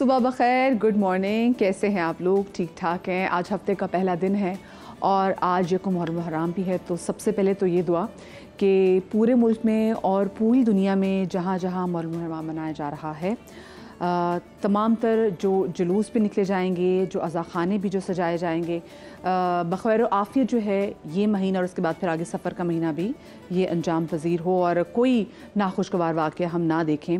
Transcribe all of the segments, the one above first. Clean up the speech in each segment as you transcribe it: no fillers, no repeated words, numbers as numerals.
सुबह बखैर, good morning. कैसे हैं आप लोग? ठीक ठाक हैं। आज हफ्ते का पहला दिन है और आज यकम मुहर्रम भी है। तो सबसे पहले तो ये दुआ कि पूरे मुल्क में और पूरी दुनिया में जहाँ जहाँ मुहर्रम मनाया जा रहा है, तमाम तर जो जुलूस भी निकले जाएंगे, जो अज़ाख़ाने भी जो सजाए जाएंगे, बख़ैर आफ़ियत जो है ये महीना और उसके बाद फिर आगे सफ़र का महीना भी ये अंजाम पजीर हो और कोई नाखुशगवार वाक़या हम ना देखें।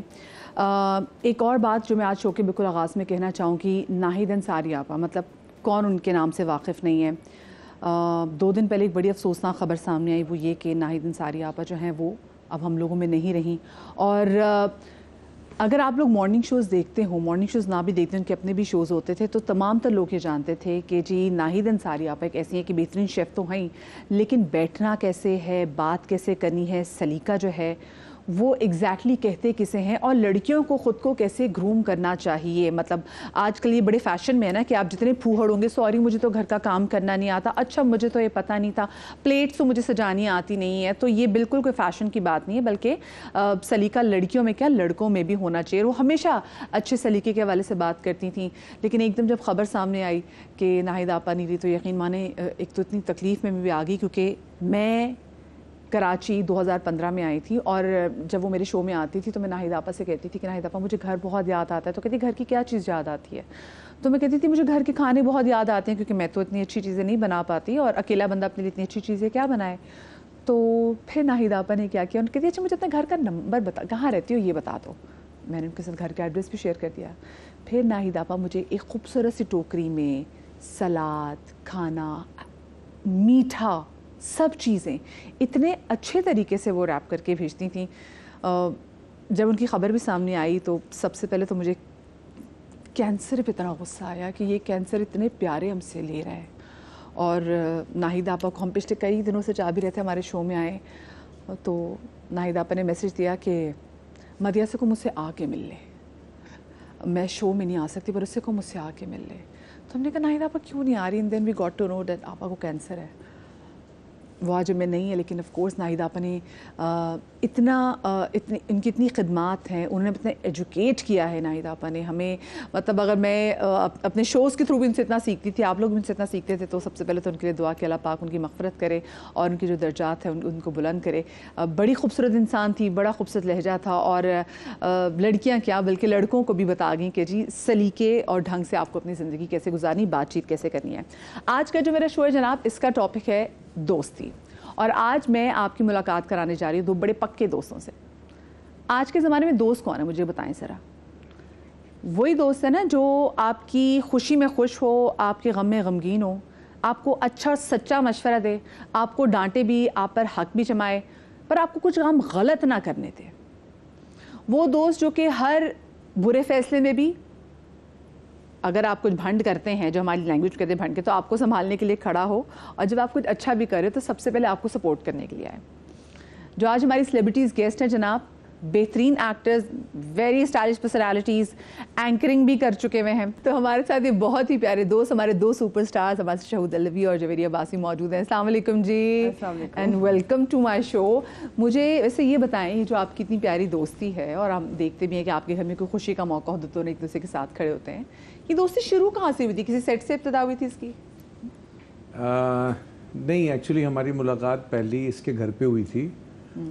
एक और बात जो मैं आज शो के बिल्कुल आगाज़ में कहना चाहूँगी, नाहिद अंसारी आपा, मतलब कौन उनके नाम से वाकिफ़ नहीं है। 2 दिन पहले एक बड़ी अफसोसनाक ख़बर सामने आई, वो ये कि नाहिद अंसारी आपा जो हैं वो अब हम लोगों में नहीं रहीं। और अगर आप लोग मॉर्निंग शोज़ देखते हो, मॉर्निंग शोज़ ना भी देखते, उनके अपने भी शोज़ होते थे, तो तमाम तर लोग ये जानते थे कि जी नाहिद अंसारी आपा एक ऐसी हैं कि बेहतरीन शेफ़ तो हैं, लेकिन बैठना कैसे है, बात कैसे करनी है, सलीका जो है वो एग्जैक्टली कहते किसे हैं, और लड़कियों को ख़ुद को कैसे ग्रूम करना चाहिए। मतलब आजकल ये बड़े फ़ैशन में है ना कि आप जितने फूहड़ होंगे, सॉरी मुझे तो घर का काम करना नहीं आता, अच्छा मुझे तो ये पता नहीं था, प्लेट्स तो मुझे सजानी आती नहीं है। तो ये बिल्कुल कोई फ़ैशन की बात नहीं है, बल्कि सलीका लड़कियों में क्या लड़कों में भी होना चाहिए। वो हमेशा अच्छे सलीके के हवाले से बात करती थी, लेकिन एकदम जब ख़बर सामने आई कि नाहिद आपा नहीं रही, तो यकीन माने एक तो इतनी तकलीफ़ में भी आ गई, क्योंकि मैं कराची 2015 में आई थी और जब वो मेरे शो में आती थी तो मैं नाहिद आपा से कहती थी कि नाहिद आपा मुझे घर बहुत याद आता है। तो कहती घर की क्या चीज़ याद आती है? तो मैं कहती थी मुझे घर के खाने बहुत याद आते हैं, क्योंकि मैं तो इतनी अच्छी चीज़ें नहीं बना पाती और अकेला बंदा अपने लिए इतनी अच्छी चीज़ें क्या बनाए। तो फिर नाहिद आपा ने क्या किया, उन्होंने कहती अच्छा मुझे अपने घर का नंबर बता, कहाँ रहती हो ये बता दो। मैंने उनके साथ घर का एड्रेस भी शेयर कर दिया। फिर नाहिद आपा मुझे एक खूबसूरत सी टोकरी में सलाद, खाना, मीठा, सब चीज़ें इतने अच्छे तरीके से वो रैप करके भेजती थी। जब उनकी ख़बर भी सामने आई तो सबसे पहले तो मुझे कैंसर पे इतना गुस्सा आया कि ये कैंसर इतने प्यारे हमसे ले रहा है। और नाहिद आपा को हम पिछले कई दिनों से चाह भी रहे थे, हमारे शो में आए, तो नाहिद आपा ने मैसेज दिया कि मदियासा को मुझसे आके मिल ले, मैं शो में नहीं आ सकती पर उससे को मुझसे आके मिल ले। तो हमने कहा नाहिद आपा क्यों नहीं आ रही? And then we got to know that आपा को कैंसर है। वो आज में नहीं है, लेकिन ऑफ कोर्स नाहिद आपा ने इनकी इतनी खिदमात हैं, उन्होंने इतना एजुकेट किया है नाहिद आपा ने हमें। मतलब अगर मैं अपने शोज़ के थ्रू भी उनसे इतना सीखती थी, आप लोग भी उनसे इतना सीखते थे, तो सबसे पहले तो उनके लिए दुआ कि अल्लाह पाक उनकी मग़फ़िरत करे और उनकी जो दर्जात है उनको बुलंद करे। बड़ी खूबसूरत इंसान थी, बड़ा खूबसूरत लहजा था, और लड़कियाँ क्या बल्कि लड़कों को भी बता गई कि जी सलीके और ढंग से आपको अपनी ज़िंदगी कैसे गुजारनी, बातचीत कैसे करनी है। आज का जो मेरा शो है जनाब, इसका टॉपिक है दोस्ती, और आज मैं आपकी मुलाकात कराने जा रही हूँ 2 बड़े पक्के दोस्तों से। आज के ज़माने में दोस्त कौन है मुझे बताएं ज़रा? वही दोस्त है ना जो आपकी खुशी में खुश हो, आपके गम में गमगीन हो, आपको अच्छा सच्चा मशवरा दे, आपको डांटे भी, आप पर हक भी जमाए, पर आपको कुछ काम गलत ना करने दे। वो दोस्त जो कि हर बुरे फैसले में भी, अगर आप कुछ भंड करते हैं, जो हमारी लैंग्वेज कहते हैं भंड के, तो आपको संभालने के लिए खड़ा हो, और जब आप कुछ अच्छा भी करे तो सबसे पहले आपको सपोर्ट करने के लिए आए। जो आज हमारी सेलिब्रिटीज़ गेस्ट हैं जनाब, बेहतरीन actors, very stylish personalities, anchoring भी कर चुके हुए हैं। तो हमारे साथ ये बहुत ही प्यारे दोस्त, हमारे 2 सुपरस्टार्स हमारे शहूद अलवी और जवेरिया बासी मौजूद हैं। अस्सलाम वालेकुम जी, and welcome to my show. मुझे वैसे ये बताएं, ये जो आपकी इतनी प्यारी दोस्ती है, और हम देखते भी हैं कि आपके घर में कोई खुशी का मौका हो तो दोनों एक दूसरे के साथ खड़े होते हैं, ये दोस्ती शुरू कहाँ से हुई थी? किसी सेट से इब्तिदा हुई थी इसकी? नहीं, एक्चुअली हमारी मुलाकात पहली इसके घर पे हुई थी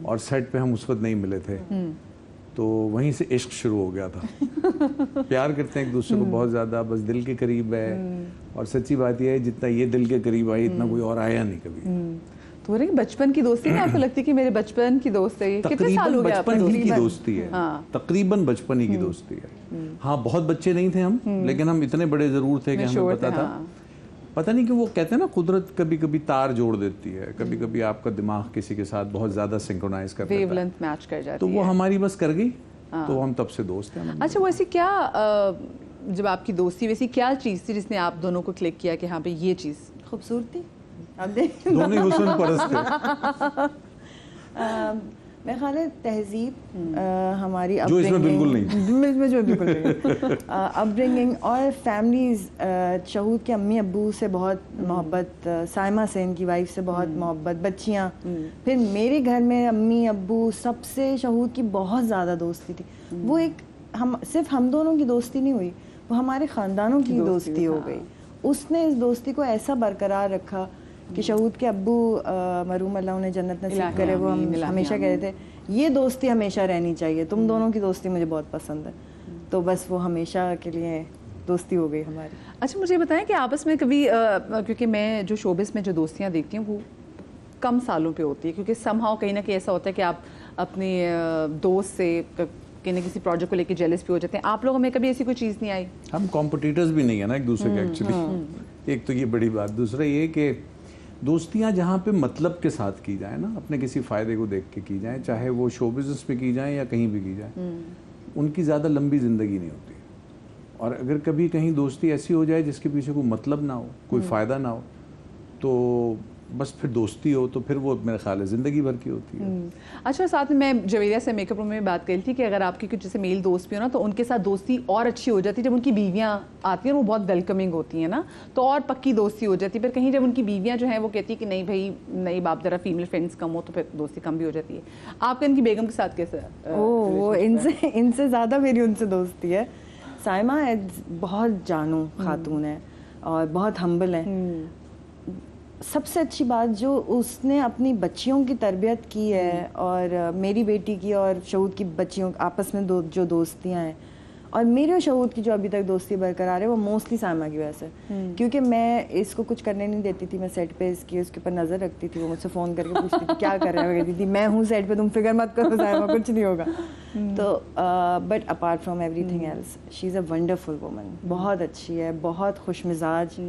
और सेट पे हम उस वक्त नहीं मिले थे, तो वहीं से इश्क शुरू हो गया था। प्यार करते हैं एक दूसरे को बहुत ज़्यादा, बस दिल के करीब है, और सच्ची बात यह है जितना ये दिल के करीब आई इतना कोई और आया नहीं कभी। तो रही बचपन की दोस्ती ना, आपको लगती है कि मेरे बचपन की दोस्त है? कितने साल हो गए आपको? बचपन ही की दोस्ती है। हाँ। तकरीबन बचपन ही की दोस्ती है। हाँ, बहुत बच्चे नहीं थे हम, लेकिन हम इतने बड़े जरूर थे कि हमें पता था। पता नहीं कि वो कहते हैं ना, कुदरत कभी कभी तार जोड़ देती है, कभी कभी आपका दिमाग किसी के साथ बहुत ज्यादा सिंक्रोनाइज कर देता है, वेवलेंथ मैच कर जाती है, तो वो हमारी बस कर गई। तो हम तब से दोस्त हैं। अच्छा, वैसे क्या जब आपकी दोस्ती, वैसी क्या चीज़ थी जिसने आप दोनों को क्लिक किया कि हाँ भाई ये चीज़? खूबसूरती, अब देख दोनों ही हुस्न परस्त थे। मेरे ख्याल है तहजीब, हमारी जो इसमें बिल्कुल नहीं, जो बिल्कुल नहीं अपब्रिंगिंग, और फैमिलीज, शहूद के अम्मी अब्बू से बहुत मोहब्बत, साइमा सेन की वाइफ से बहुत मोहब्बत, बच्चियाँ। फिर मेरे घर में अम्मी अब्बू सबसे शहूद की बहुत ज़्यादा दोस्ती थी। वो एक हम सिर्फ हम दोनों की दोस्ती नहीं हुई, वो हमारे ख़ानदानों की दोस्ती हो हाँ। गई। उसने इस दोस्ती को ऐसा बरकरार रखा कि शहूद के अब्बू मरहूम अल्लाह उन्हें जन्नत नसीब करे, वो हम हमेशा कहते थे ये दोस्ती हमेशा रहनी चाहिए, तुम दोनों की दोस्ती मुझे बहुत पसंद है। तो बस वो हमेशा के लिए दोस्ती हो गई हमारी। अच्छा मुझे बताएं कि आपस में कभी क्योंकि मैं जो शोबिस में जो दोस्तियाँ देखती हूँ वो कम सालों पे होती है, क्योंकि समहाउ कहीं ना कहीं ऐसा होता है कि आप अपने दोस्त से कहीं ना किसी प्रोजेक्ट को लेके जेलस भी हो जाते हैं। आप लोगों में कभी ऐसी कोई चीज़ नहीं आई? हम कॉम्पिटिटर्स भी नहीं है ना एक दूसरे के एक्चुअली। एक तो ये बड़ी बात, दूसरा ये कि दोस्तियां जहाँ पे मतलब के साथ की जाए ना, अपने किसी फ़ायदे को देख के की जाए, चाहे वो शो बिज़नेस में की जाए या कहीं भी की जाए, उनकी ज़्यादा लंबी ज़िंदगी नहीं होती। और अगर कभी कहीं दोस्ती ऐसी हो जाए जिसके पीछे कोई मतलब ना हो, कोई फ़ायदा ना हो, तो बस फिर दोस्ती हो तो फिर वो मेरे ख्याल है ज़िंदगी भर की होती है। अच्छा, साथ में मैं जवेरिया से मेकअप रूम में बात करी थी कि अगर आपकी कुछ जैसे मेल दोस्त भी हो ना तो उनके साथ दोस्ती और अच्छी हो जाती है जब उनकी बीवियाँ आती हैं, वो बहुत वेलकमिंग होती हैं ना, तो और पक्की दोस्ती हो जाती है। फिर कहीं जब उनकी बीवियाँ जो हैं वो कहती है कि नहीं भाई नहीं बाप, ज़रा फीमेल फ्रेंड्स कम हो, तो फिर दोस्ती कम भी हो जाती है। आपका इनकी बेगम के साथ कैसा? वो इनसे ज़्यादा मेरी उनसे दोस्ती है। साइमा बहुत जानू खातून है और बहुत हम्बल है। सबसे अच्छी बात जो उसने अपनी बच्चियों की तरबियत की है, और मेरी बेटी की और शहूद की बच्चियों आपस में जो दोस्तियां हैं, और मेरे और शहूद की जो अभी तक दोस्ती बरकरार है, वो मोस्टली साइमा की वजह से। क्योंकि मैं इसको कुछ करने नहीं देती थी, मैं सेट पे इसकी उसके ऊपर नज़र रखती थी। वो मुझसे फ़ोन करके पूछती थी क्या कर रहा है, कहती थी मैं हूँ सेट पे, तुम फिक्र मत करो साइमा, कुछ नहीं होगा। तो but apart from everything else she is a wonderful woman. बहुत अच्छी है, बहुत खुश मिजाज,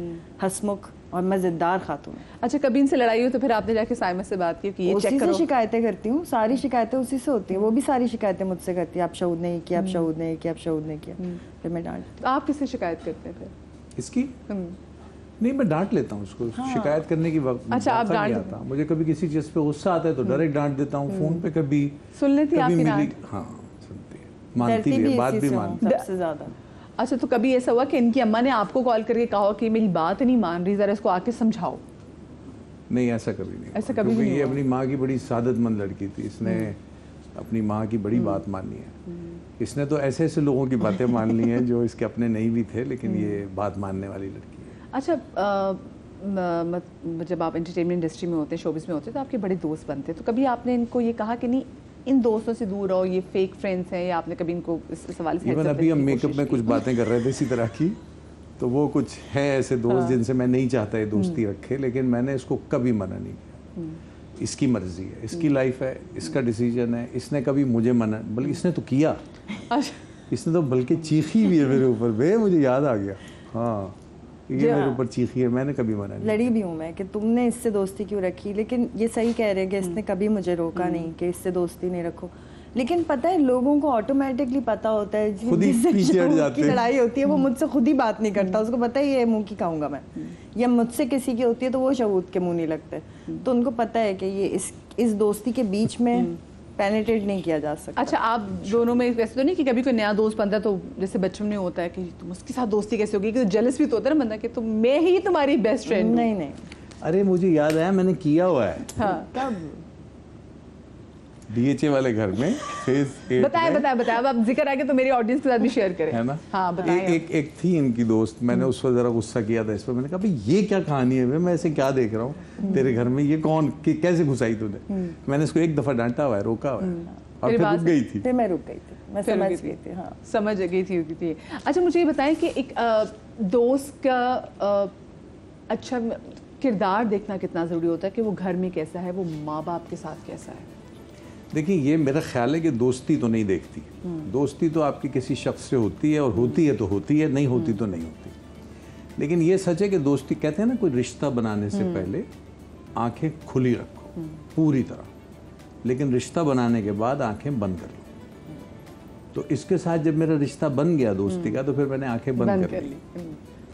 हंसमुख और मज़ेदार खातून है। अच्छा, कभी इनसे लड़ाई हो तो फिर आपने जाके साइमा से बात की कि ये चेक करो? उसी से शिकायतें करती हूँ, सारी शिकायतें उसी से होती हैं। वो भी सारी शिकायतें मुझसे करती है, आप शहूद ने किया, आप शहूद ने किया, आप शहूद ने किया। फिर मैं डांटती। तो आप किससे शिकायत करते हैं फिर? इसकी नहीं, मैं डांट लेता हूँ उसको। हाँ। शिकायत करने की वक्त अच्छा, आप डांट आता। मुझे कभी किसी चीज़ पे गुस्सा आता है तो डायरेक्ट डांट देता हूँ फ़ोन पे। कभी सुन लेती है आपकी डांट? हाँ सुनती है, मानती भी है, बात भी मानती है सबसे ज़्यादा। अच्छा, तो कभी ऐसा हुआ कि इनकी अम्मा ने आपको कॉल करके कहा कि मेरी बात नहीं मान रही, ज़रा इसको आके समझाओ? नहीं, ऐसा कभी नहीं। ऐसा कभी नहीं। ये अपनी माँ की बड़ी सादतमंद लड़की थी, इसने अपनी माँ की बड़ी बात मानी है। इसने तो ऐसे ऐसे लोगों की बातें मान ली हैं जो इसके अपने नहीं भी थे, लेकिन ये बात मानने वाली लड़की है। अच्छा, जब आप एंटरटेनमेंट इंडस्ट्री में होते हैं, शोबिस में होते हैं, तो आपके बड़े दोस्त बनते हैं, तो कभी आपने इनको ये कहा कि नहीं इन दोस्तों से दूर रहो, ये फेक फ्रेंड्स हैं, या आपने कभी इनको इस सवाल से? इवन अभी हम मेकअप में कुछ बातें कर रहे थे इसी तरह की, तो वो कुछ है ऐसे दोस्त जिनसे मैं नहीं चाहता ये दोस्ती रखे, लेकिन मैंने इसको कभी मना नहीं किया। इसकी मर्जी है, इसकी लाइफ है, इसका डिसीजन है। इसने कभी मुझे मना, बल्कि इसने तो किया। इसने तो बल्कि चीखी भी है मेरे ऊपर, बे मुझे याद आ गया। हाँ, ये मेरे ऊपर चीखी है, मैंने कभी मना नहीं। लड़ी भी हूँ मैं कि तुमने इससे दोस्ती क्यों रखी, लेकिन ये सही कह रहे हैं कि इसने कभी मुझे रोका नहीं कि इससे दोस्ती नहीं रखो। लेकिन पता है लोगों को ऑटोमेटिकली पता होता है, जिससे लड़ाई होती है वो मुझसे खुद ही बात नहीं करता, उसको पता ही है मुंह की खाऊंगा मैं, या मुझसे किसी की होती है तो वो शहूद के मुंह नहीं लगते, तो उनको पता है कि ये इस दोस्ती के बीच में पेनिट्रेट नहीं किया जा सकता। अच्छा, आप दोनों में वैसे तो नहीं कि कभी कोई नया दोस्त बनता है तो जैसे बच्चों में होता है कि तुम उसके साथ दोस्ती कैसे होगी, कि जेलस भी तो होता है ना बंदा कि तुम मैं ही तुम्हारी बेस्ट फ्रेंड? नहीं नहीं, अरे मुझे याद आया, मैंने किया हुआ है। हाँ, कब? DHA वाले घर में फेज 8 बताए अब आप जिक्र आगे तो मेरी ऑडियंस के साथ भी शेयर करें, है ना? हाँ, बताएं। एक थी इनकी दोस्त, मैंने उस पर जरा गुस्सा किया था इस पर। मैंने कहा भाई ये क्या कहानी है, मैं ऐसे क्या देख रहा हूँ तेरे घर में, ये कौन कैसे घुसाई तूने? मैंने इसको एक दफा डांटा हुआ है, रोका हुआ है, और फिर रुक गई थी। फिर मैं रुक गई थी, मैं समझ गई थी। हाँ, समझ गई थी। अच्छा, मुझे ये बताएं कि एक दोस्त का अच्छा किरदार देखना कितना ज़रूरी होता है, कि वो घर में कैसा है, वो माँ बाप के साथ कैसा है? देखिए, ये मेरा ख्याल है कि दोस्ती तो नहीं देखती। दोस्ती तो आपकी किसी शख्स से होती है, और होती है तो होती है, नहीं होती तो नहीं होती। लेकिन ये सच है कि दोस्ती, कहते हैं ना, कोई रिश्ता बनाने से पहले आंखें खुली रखो पूरी तरह, लेकिन रिश्ता बनाने के बाद आंखें बंद कर लो। तो इसके साथ जब मेरा रिश्ता बन गया दोस्ती का, तो फिर मैंने आंखें बंद कर ली।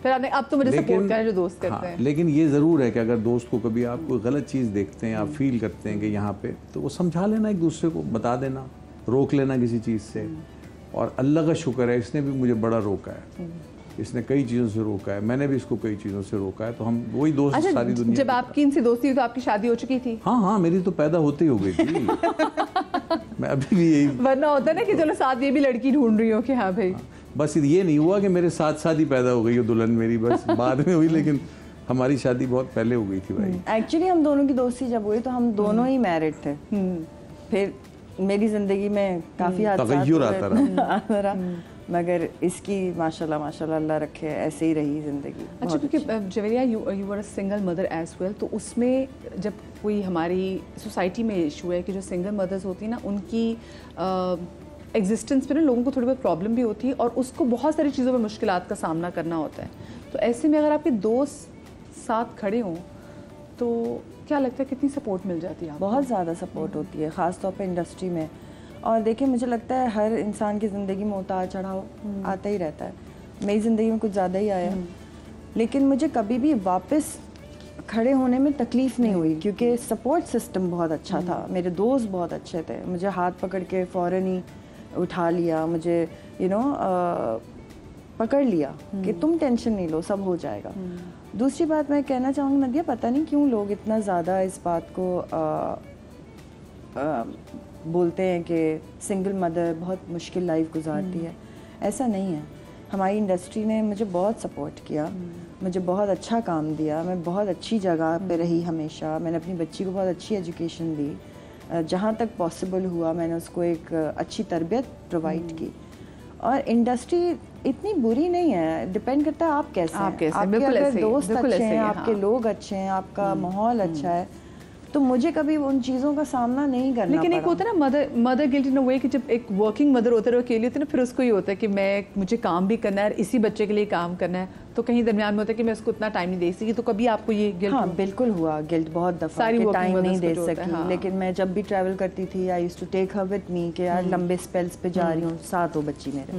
फिर आपने, अब तो मुझे सपोर्ट करें जो दोस्त करते हैं। लेकिन ये ज़रूर है कि अगर दोस्त को कभी आप कोई गलत चीज़ देखते हैं, आप फील करते हैं कि यहाँ पे, तो वो समझा लेना, एक दूसरे को बता देना, रोक लेना किसी चीज़ से। और अल्लाह का शुक्र है, इसने भी मुझे बड़ा रोका है, इसने कई चीज़ों से रोका है, मैंने भी इसको कई चीज़ों से रोका है, तो हम वही दोस्त। अच्छा, सारी दुनिया। जब आपकी इनसे दोस्ती हुई तो आपकी शादी हो चुकी थी? हाँ, मेरी तो पैदा होते ही हो गई थी। मैं अभी भी यही, वरना होता है ना कि चलो साथ ये भी लड़की ढूंढ रही हो कि हाँ भाई। बस ये नहीं हुआ कि मेरे साथ साथ ही पैदा हो गई हो दुल्हन मेरी, बस बाद में हुई, लेकिन हमारी शादी बहुत पहले हो गई थी भाई। एक्चुअली हम दोनों की दोस्ती जब हुई तो हम दोनों ही मैरिड थे। फिर मेरी ज़िंदगी में काफ़ी तगय्युर आता रहा, मगर इसकी माशाल्लाह माशाल्लाह अल्लाह रखे ऐसे ही रही ज़िंदगी। अच्छा, क्योंकि Javeria you were a single mother as well, तो उसमें जब कोई हमारी सोसाइटी में इशू है कि जो सिंगल मदर्स होती हैं ना, उनकी एग्जिस्टेंस में ना लोगों को थोड़ी बहुत प्रॉब्लम भी होती है और उसको बहुत सारी चीज़ों में मुश्किलात का सामना करना होता है। तो ऐसे में अगर आपके दोस्त साथ खड़े हों तो क्या लगता है कितनी सपोर्ट मिल जाती है आपको? बहुत ज़्यादा सपोर्ट होती है, ख़ास तौर पे इंडस्ट्री में। और देखिए, मुझे लगता है हर इंसान की ज़िंदगी में उतार चढ़ाव आता ही रहता है। मेरी ज़िंदगी में कुछ ज़्यादा ही आया, लेकिन मुझे कभी भी वापस खड़े होने में तकलीफ़ नहीं हुई, क्योंकि सपोर्ट सिस्टम बहुत अच्छा था। मेरे दोस्त बहुत अच्छे थे, मुझे हाथ पकड़ के फ़ौरन ही उठा लिया, मुझे पकड़ लिया कि तुम टेंशन नहीं लो, सब हो जाएगा। दूसरी बात मैं कहना चाहूँगी नदिया, पता नहीं क्यों लोग इतना ज़्यादा इस बात को बोलते हैं कि सिंगल मदर बहुत मुश्किल लाइफ गुजारती है। ऐसा नहीं है। हमारी इंडस्ट्री ने मुझे बहुत सपोर्ट किया, मुझे बहुत अच्छा काम दिया, मैं बहुत अच्छी जगह पे रही हमेशा। मैंने अपनी बच्ची को बहुत अच्छी एजुकेशन दी, जहाँ तक पॉसिबल हुआ मैंने उसको एक अच्छी तरबियत प्रोवाइड की। और इंडस्ट्री इतनी बुरी नहीं है, डिपेंड करता है आप कैसे हैं। आपके अगर दोस्त अच्छे हैं, आपके लोग अच्छे हैं, आपका माहौल अच्छा है, तो मुझे कभी उन चीज़ों का सामना नहीं करना लेकिन एक होता है ना मदर गिल्ट इन अ वे, कि जब एक वर्किंग मदर होता है वो अकेली होती है ना, फिर उसको ये होता है कि मुझे काम भी करना है, इसी बच्चे के लिए काम करना है, तो कहीं दरमियान में होता है कि मैं उसको उतना टाइम नहीं दे सकी। तो कभी आपको ये गिल्ट? हाँ, बिल्कुल हुआ गिल्ट बहुत दफ़ा, सारी टाइम नहीं दे सकी। हाँ। लेकिन मैं जब भी ट्रैवल करती थी, I used to take her with me कि यार लंबे स्पेल्स पे जा रही हूँ, साथ हो बच्ची मेरे।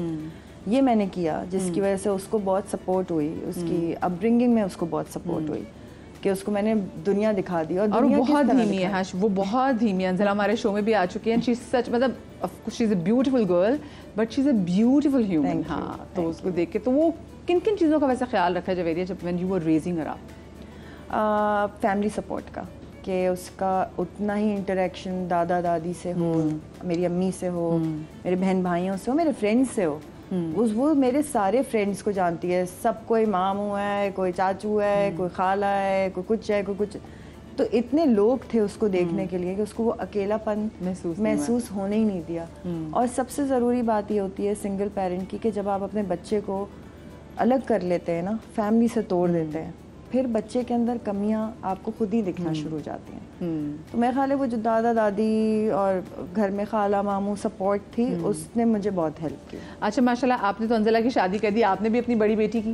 ये मैंने किया, जिसकी वजह से उसको बहुत सपोर्ट हुई, उसकी अपब्रिंगिंग में उसको बहुत सपोर्ट हुई कि उसको मैंने दुनिया दिखा दी। और वो बहुत धीमी है। हाँ, वो बहुत धीमी है। अंजला हमारे शो में भी आ चुकी है। शी इज सच, मतलब she is a beautiful girl, but she is a beautiful human. हाँ, तो उसको देख के, तो वो किन किन चीज़ों का वैसे ख्याल रखा जवेरिया जब when you were raising her up? Family support का, कि उसका उतना ही इंटरेक्शन दादा दादी से हो, मेरी अम्मी से हो, मेरे बहन भाइयों से हो, मेरे फ्रेंड्स से हो। वो मेरे सारे फ्रेंड्स को जानती है, सब कोई मामू है, कोई चाचू है, कोई खाला है, कोई कुछ है, कोई कुछ। तो इतने लोग थे उसको देखने के लिए कि उसको वो अकेलापन महसूस होने ही नहीं दिया। और सबसे ज़रूरी बात ये होती है सिंगल पेरेंट की, कि जब आप अपने बच्चे को अलग कर लेते हैं ना, फैमिली से तोड़ देते हैं, फिर बच्चे के अंदर कमियां आपको खुद ही दिखना शुरू हो जाती हैं। तो मेरा ख्याल है वो जो दादा दादी और घर में खाला मामू सपोर्ट थी, उसने मुझे बहुत हेल्प की। अच्छा, माशाल्लाह, आपने तो अंजला की शादी कर दी, आपने भी अपनी बड़ी बेटी की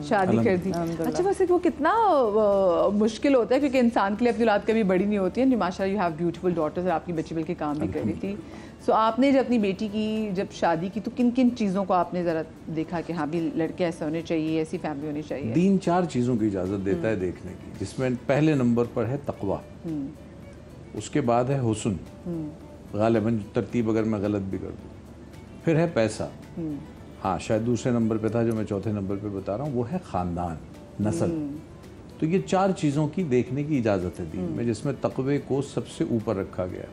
शादी कर दी। अच्छा, वैसे वो कितना मुश्किल होता है, क्योंकि इंसान के लिए अपनी औलाद कभी बड़ी नहीं होती है। माशाल्लाह, यू हैव ब्यूटीफुल डॉटर्स, और आपकी बच्ची बल्कि काम भी कर रही थी। सो आपने जब अपनी बेटी की जब शादी की, तो किन किन चीज़ों को आपने ज़रा देखा कि हाँ भी लड़के ऐसे होने चाहिए, ऐसी फैमिली होनी चाहिए? 3-4 चीज़ों की इजाज़त देता है देखने की, जिसमें पहले नंबर पर है तकवा, उसके बाद है हुस्न, गालिबन तरतीब अगर मैं गलत भी कर दूँ, फिर है पैसा, हाँ शायद दूसरे नंबर पे था, जो मैं चौथे नंबर पे बता रहा हूँ वो है ख़ानदान, नस्ल। तो ये 4 चीज़ों की देखने की इजाज़त है दीन में, जिसमें तकवे को सबसे ऊपर रखा गया।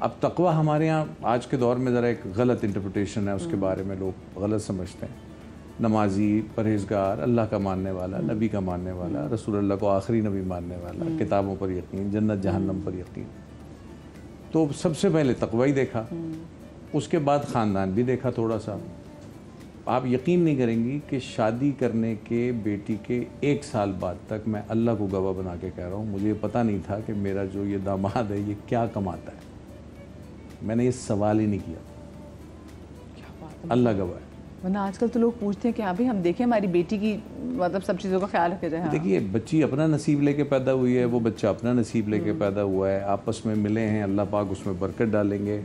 अब तकवा हमारे यहाँ आज के दौर में ज़रा एक गलत इंटरप्रिटेशन है, उसके बारे में लोग गलत समझते हैं। नमाजी, परहेजगार, अल्लाह का मानने वाला, नबी का मानने वाला, रसूल अल्लाह को आखिरी नबी मानने वाला, किताबों पर यकीन, जन्नत जहन्नम पर यकीन। तो सबसे पहले तकवा ही देखा, उसके बाद ख़ानदान भी देखा थोड़ा सा। आप यकीन नहीं करेंगी कि शादी करने के बेटी के 1 साल बाद तक मैं अल्लाह को गवाह बना के कह रहा हूँ, मुझे पता नहीं था कि मेरा जो ये दामाद है ये क्या कमाता है। मैंने ये सवाल ही नहीं किया, क्या बात है, अल्लाह गवाह है। वरना आजकल तो लोग पूछते हैं कि हाँ भाई हम देखें हमारी बेटी की, मतलब सब चीज़ों का ख्याल रखा जाए। हाँ। देखिए, बच्ची अपना नसीब लेके पैदा हुई है, वो बच्चा अपना नसीब लेके पैदा हुआ है, आपस में मिले हैं, अल्लाह पाक उसमें बरकत डालेंगे।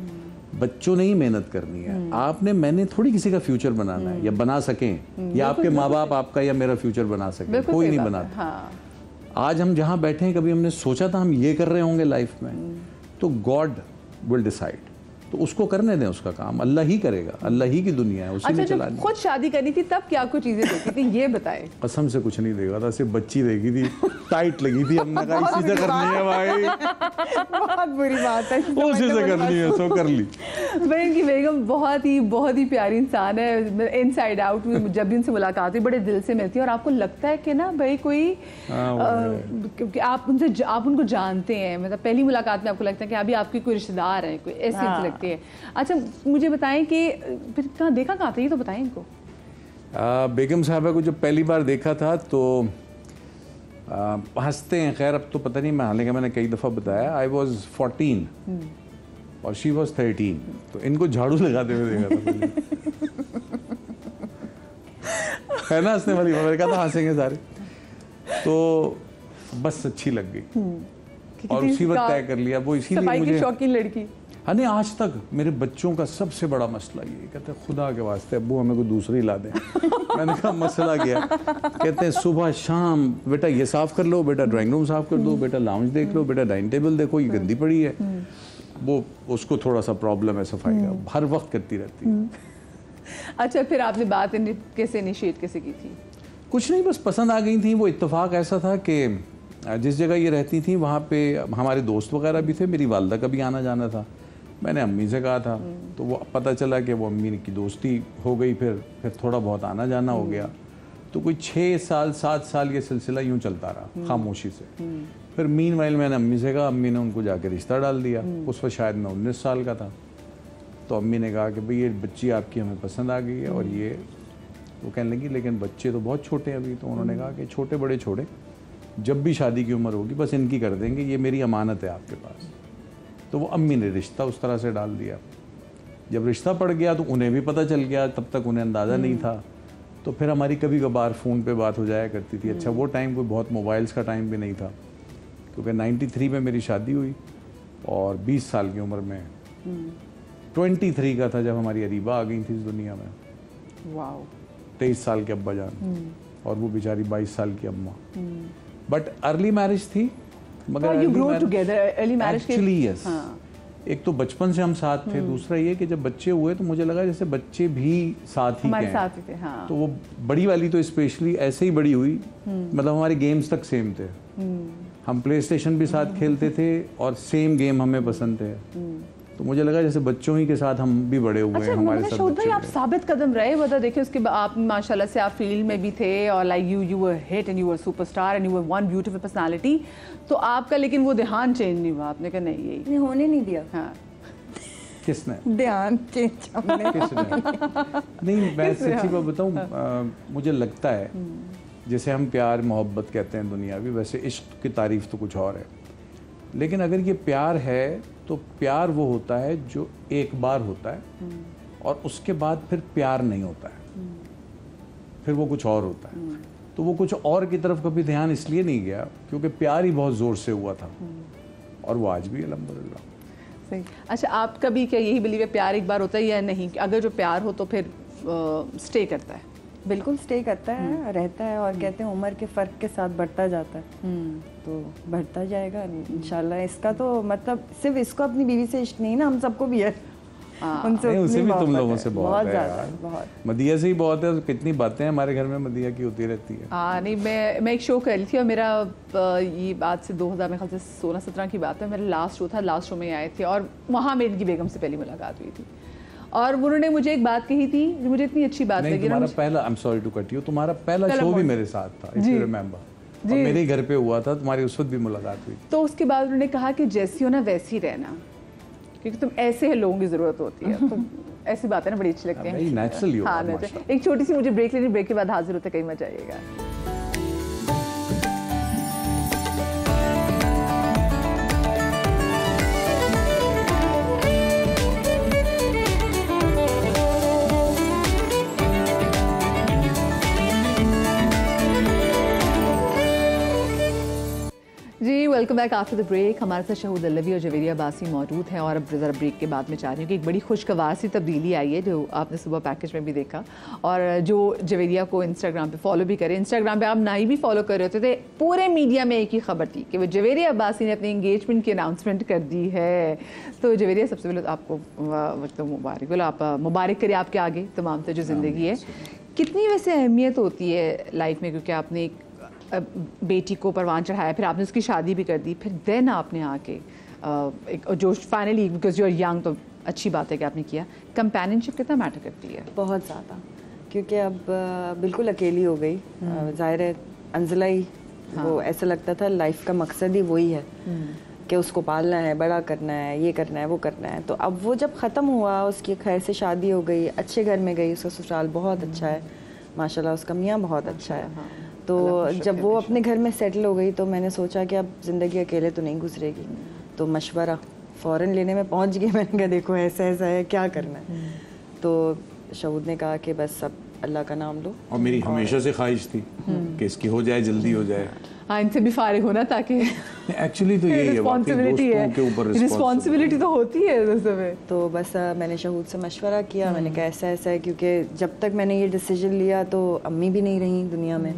बच्चों ने ही मेहनत करनी है, मैंने थोड़ी किसी का फ्यूचर बनाना है, या बना सकें, या आपके माँ बाप आपका या मेरा फ्यूचर बना सकें, कोई नहीं बनाता। हाँ। आज हम जहाँ बैठे हैं, कभी हमने सोचा था हम ये कर रहे होंगे लाइफ में? तो गॉड विल डिसाइड, तो उसको करने दें, उसका काम अल्लाह ही करेगा, अल्लाह ही की दुनिया है, उसी में चलानी। खुद शादी करनी थी तब क्या कुछ चीजें देखी थी, ये बताएं। कसम से कुछ नहीं देखा था, सिर्फ बच्ची देखी थी, टाइट लगी थी, हमने कहा इसी से करनी है भाई, बहुत बुरी बात है, उसी से करनी है, सो कर ली। पर इनकी बेगम बहुत ही प्यारी इंसान है, इनसाइड आउट। जब भी उनसे मुलाकात हुई बड़े दिल से मिलती है और आपको लगता है कि ना भाई कोई क्योंकि आप उनको जानते हैं, मतलब पहली मुलाकात में आपको लगता है कि अभी आपकी कोई रिश्तेदार है, कोई ऐसी लगती है। अच्छा मुझे बताएं कि फिर कहाँ देखा कहाँ था, ये तो बताएं इनको। बेगम साहबा को जब पहली बार देखा था तो हंसते हैं, खैर अब तो पता नहीं, मैं हालांकि मैंने कई दफ़ा बताया, आई वॉज 14 और शी वॉज 13, तो इनको झाड़ू लगाते हुए देखा था है ना हंसने वाली, मैंने कहा था हंसेंगे सारे, तो बस अच्छी लग गई और उसी वक्त तय कर लिया। वो इसीलिए मुझे शौकीन लड़की। हाँ नहीं, आज तक मेरे बच्चों का सबसे बड़ा मसला ये कहते हैं खुदा के वास्ते अब्बू हमें कोई दूसरी ला दें। मैंने कहा मसला क्या? कहते हैं सुबह शाम बेटा ये साफ कर लो, बेटा ड्राइंग रूम साफ कर दो, बेटा लाउंज देख लो, बेटा डाइनिंग टेबल देखो ये गंदी पड़ी है। वो उसको थोड़ा सा प्रॉब्लम है सफाई का, हर वक्त करती रहती है। अच्छा फिर आपने बात कैसे इनिशिएट कैसे की थी? कुछ नहीं, बस पसंद आ गई थी। वो इत्तेफाक ऐसा था कि जिस जगह ये रहती थी वहाँ पे हमारे दोस्त वगैरह भी थे, मेरी वालदा का भी आना जाना था। मैंने अम्मी से कहा था तो वो पता चला कि वो अम्मी की दोस्ती हो गई, फिर थोड़ा बहुत आना जाना हो गया। तो कोई 6 साल 7 साल ये सिलसिला यूँ चलता रहा खामोशी से। फिर मीनवाइल मैंने अम्मी से कहा, अम्मी ने उनको जाके रिश्ता डाल दिया। उस वक्त शायद मैं 19 साल का था। तो अम्मी ने कहा कि भाई ये बच्ची आपकी हमें पसंद आ गई है। और ये वो कहने लगी लेकिन बच्चे तो बहुत छोटे हैं अभी। तो उन्होंने कहा कि छोटे बड़े छोड़े, जब भी शादी की उम्र होगी बस इनकी कर देंगे, ये मेरी अमानत है आपके पास। तो वो अम्मी ने रिश्ता उस तरह से डाल दिया। जब रिश्ता पड़ गया तो उन्हें भी पता चल गया, तब तक उन्हें अंदाज़ा नहीं था। तो फिर हमारी कभी कभार फ़ोन पे बात हो जाया करती थी। अच्छा वो टाइम कोई बहुत मोबाइल्स का टाइम भी नहीं था, क्योंकि 93 में मेरी शादी हुई और 20 साल की उम्र में 23 का था जब हमारी अरीबा आ गई थी इस दुनिया में। वाओ। 23 साल के अब्बा जान और वो बेचारी 22 साल की अम्मा। बट अर्ली मैरिज थी, मगर you grow together. Early marriage actually yes. एक तो बचपन से हम साथ थे, दूसरा ये कि जब बच्चे हुए तो मुझे लगा जैसे बच्चे भी साथ ही हमारे साथ ही थे। हाँ। तो वो बड़ी वाली तो स्पेशली ऐसे ही बड़ी हुई, मतलब हमारे गेम्स तक सेम थे। हम प्ले स्टेशन भी साथ खेलते थे और सेम गेम हमें पसंद थे। तो मुझे लगा जैसे बच्चों ही के साथ हम भी बड़े हुए हैं। हमारे साथ शोध भाई आप साबित कदम रहे, बता देखिए उसके बाद आप माशाल्लाह से आप फील्ड में भी थे और like you were hit and you were superstar and you were one beautiful personality. तो आपका लेकिन वो ध्यान चेंज नहीं हुआ, आपने कहा नहीं यही होने नहीं दिया। हाँ। किसने ध्यान चेंज हमने? नहीं मैं सच्ची बात बताऊं, मुझे लगता है जैसे हम प्यार मोहब्बत कहते हैं दुनियावी, वैसे इश्क की तारीफ तो कुछ और है। लेकिन अगर ये प्यार है तो प्यार वो होता है जो एक बार होता है और उसके बाद फिर प्यार नहीं होता है, फिर वो कुछ और होता है। तो वो कुछ और की तरफ कभी ध्यान इसलिए नहीं गया क्योंकि प्यार ही बहुत ज़ोर से हुआ था और वो आज भी अल्हम्दुलिल्लाह। सही। अच्छा आपका भी क्या यही बिलीव है प्यार एक बार होता है या नहीं, अगर जो प्यार हो तो फिर स्टे करता है? बिल्कुल स्टे करता है, रहता है और कहते हैं उम्र के फ़र्क के साथ बढ़ता जाता है। तो बढ़ता जाएगा इंशाल्लाह। इसका तो मतलब सिर्फ इसको अपनी बीवी से इश्क नहीं ना, हम सबको भी है। उनसे भी तुम लोगों से बहुत है यार। बहुत मदिया से ही बहुत है। कितनी बातें हैं हमारे घर में मदिया की होती रहती है। हाँ नहीं, मैं एक शो कर रही थी और मेरा ये बात से 2000 में ख्याल से 16-17 की बात है। मेरा लास्ट शो था, लास्ट शो में आए थे और वहाँ मेरी इनकी बेगम से पहली मुलाकात हुई थी और उन्होंने मुझे एक बात कही थी जो मुझे इतनी अच्छी बात लगी। तुम्हारा पहला, I am sorry to cut you, तुम्हारा पहला शो भी मेरे साथ था, इफ यू रिमेंबर, और मेरे घर पे हुआ था, तुम्हारी उस वक्त भी मुलाकात हुई। तो उसके बाद उन्होंने कहा कि जैसी हो ना वैसी रहना, क्योंकि तुम ऐसे लोगों की जरूरत होती है। तो ऐसी बातें ना बड़ी अच्छी लगती हैं। नेचुरली। हाँ, एक छोटी सी मुझे ब्रेक लेनी, ब्रेक के बाद हाजिर होते, कहीं मत जाइएगा। जी welcome back after the break. हमारे साथ शहूद अल्लवी और जवेरिया अब्बासी मौजूद हैं और अब ज़रा ब्रेक के बाद में चाह रही हूँ कि एक बड़ी खुशगवार सी तब्दीली आई है जो आपने सुबह पैकेज में भी देखा, और जो जवेरिया को इंस्टाग्राम पे फॉलो भी करें। इंस्टाग्राम पे आप ना ही भी फॉलो कर रहे होते थे, पूरे मीडिया में एक ही खबर थी कि वो जवेरिया अब्बासी ने अपनी इंगेजमेंट की अनाउंसमेंट कर दी है। तो जवेरिया सबसे पहले आपको मतलब मुबारक, बोलो आप मुबारक करिए आपके आगे तमाम जो ज़िंदगी है। कितनी वैसे अहमियत होती है लाइफ में, क्योंकि आपने एक बेटी को परवान चढ़ाया, फिर आपने उसकी शादी भी कर दी, फिर देन आपने आके एक जो finally because you are young तो अच्छी बात है कि आपने किया। कंपेनियनशिप कितना मैटर करती है? बहुत ज़्यादा, क्योंकि अब बिल्कुल अकेली हो गई। ज़ाहिर है अंजला ही वो ऐसा लगता था लाइफ का मकसद ही वही है कि उसको पालना है, बड़ा करना है, ये करना है, वो करना है। तो अब वो जब ख़त्म हुआ, उसकी खैर से शादी हो गई, अच्छे घर में गई, उसका ससुराल बहुत अच्छा है माशाल्लाह, उसका मियाँ बहुत अच्छा है। तो जब वो अपने घर में सेटल हो गई तो मैंने सोचा कि अब ज़िंदगी अकेले तो नहीं गुजरेगी, तो मशवरा फ़ौरन लेने में पहुंच गई। मैंने कहा देखो ऐसा ऐसा है, क्या करना है। तो शहूद ने कहा कि बस अब अल्लाह का नाम लो। और मेरी हमेशा से ख्वाहिश थी कि इसकी हो जाए, जल्दी हो जाए। हाँ, इनसे भी फारिग होना, ताकि एक्चुअली तो यही है, रिस्पॉन्सिबिलिटी है, के ऊपर रिस्पॉन्सिबिलिटी तो होती है दोस्तों में। तो बस मैंने शहूद से मशवरा किया, मैंने कहा ऐसा ऐसा है, क्योंकि जब तक मैंने ये डिसीजन लिया तो अम्मी भी नहीं रही दुनिया में,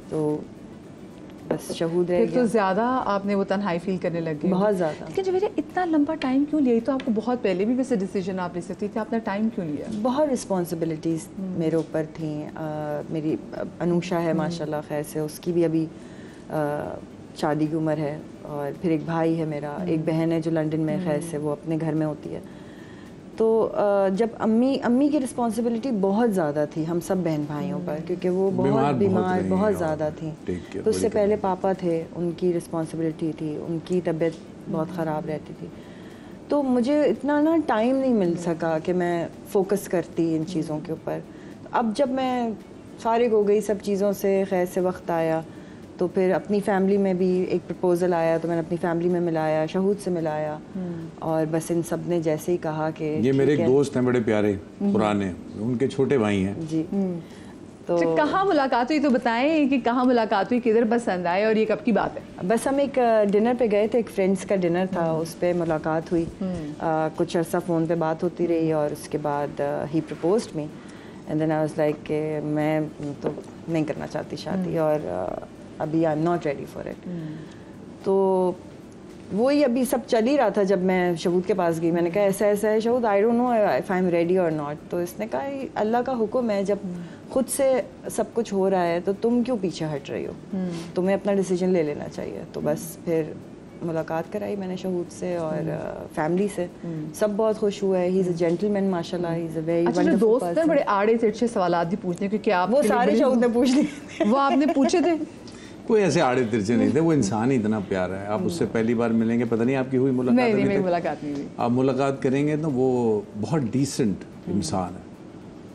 तो बस शहूद रह गया। तो ज़्यादा आपने वो तन्हाई फील करने लगे? बहुत ज़्यादा। लेकिन जब इतना लंबा टाइम क्यों लिया? तो आपको बहुत पहले भी वैसे डिसीजन आप ले सकती थी, आपने टाइम क्यों लिया? बहुत रिस्पॉन्सिबिलिटीज़ मेरे ऊपर थी। मेरी अनुषा है माशाल्लाह, खैर से उसकी भी अभी शादी की उम्र है, और फिर एक भाई है मेरा, एक बहन है जो लंदन में, खैर से वो अपने घर में होती है। तो जब अम्मी की रिस्पॉन्सिबिलिटी बहुत ज़्यादा थी हम सब बहन भाइयों पर, क्योंकि वो बहुत बीमार बहुत ज़्यादा थी। तो उससे पहले पापा थे, उनकी रिस्पॉन्सिबिलिटी थी, उनकी तबीयत बहुत ख़राब रहती थी। तो मुझे इतना ना टाइम नहीं मिल सका कि मैं फ़ोकस करती इन चीज़ों के ऊपर। अब जब मैं फारिग हो गई सब चीज़ों से, खैर से वक्त आया, तो फिर अपनी फैमिली में भी एक प्रपोज़ल आया, तो मैंने अपनी फैमिली में मिलाया, शहूद से मिलाया, और बस इन सब ने जैसे ही कहा कि ये मेरे एक दोस्त हैं बड़े प्यारे पुराने, उनके छोटे भाई हैं जी। तो कहाँ मुलाकात हुई, तो बताएं कि कहाँ मुलाकात हुई, किधर पसंद आए, और ये कब की बात है? बस हम एक डिनर पे गए थे, एक फ्रेंड्स का डिनर था, उस पर मुलाकात हुई। कुछ अर्सा फ़ोन पे बात होती रही, और उसके बाद ही proposed me, and then I was like कि मैं तो नहीं करना चाहती शादी, और अभी I am not ready for it. तो वही अभी सब चल ही रहा था जब मैं शहूद के पास गई। मैंने कहा ऐसा ऐसा है Shahood, I don't know if I am ready और नॉट। तो इसने कहा अल्लाह का हुक्म है, जब खुद से सब कुछ हो रहा है तो तुम क्यों पीछे हट रही हो, तुम्हें अपना डिसीजन ले लेना चाहिए। तो बस फिर मुलाकात कराई मैंने शहूद से और फैमिली से, सब बहुत खुश हुए। ही इज़ अ जेंटलमैन माशाल्लाह, he is a very wonderful दोस्त ने बड़े आड़े तिरछे सवाल भी पूछने, क्योंकि आप वो सारे शहूद ने पूछ लिए। वो आपने पूछे थे? कोई ऐसे आड़े तिरछे नहीं थे, वो इंसान ही इतना प्यारा है। आप उससे पहली बार मिलेंगे, पता नहीं आपकी हुई मुलाकात? नहीं, मेरी मुलाकात नहीं हुई। आप मुलाकात करेंगे तो वो बहुत डिसेंट इंसान है,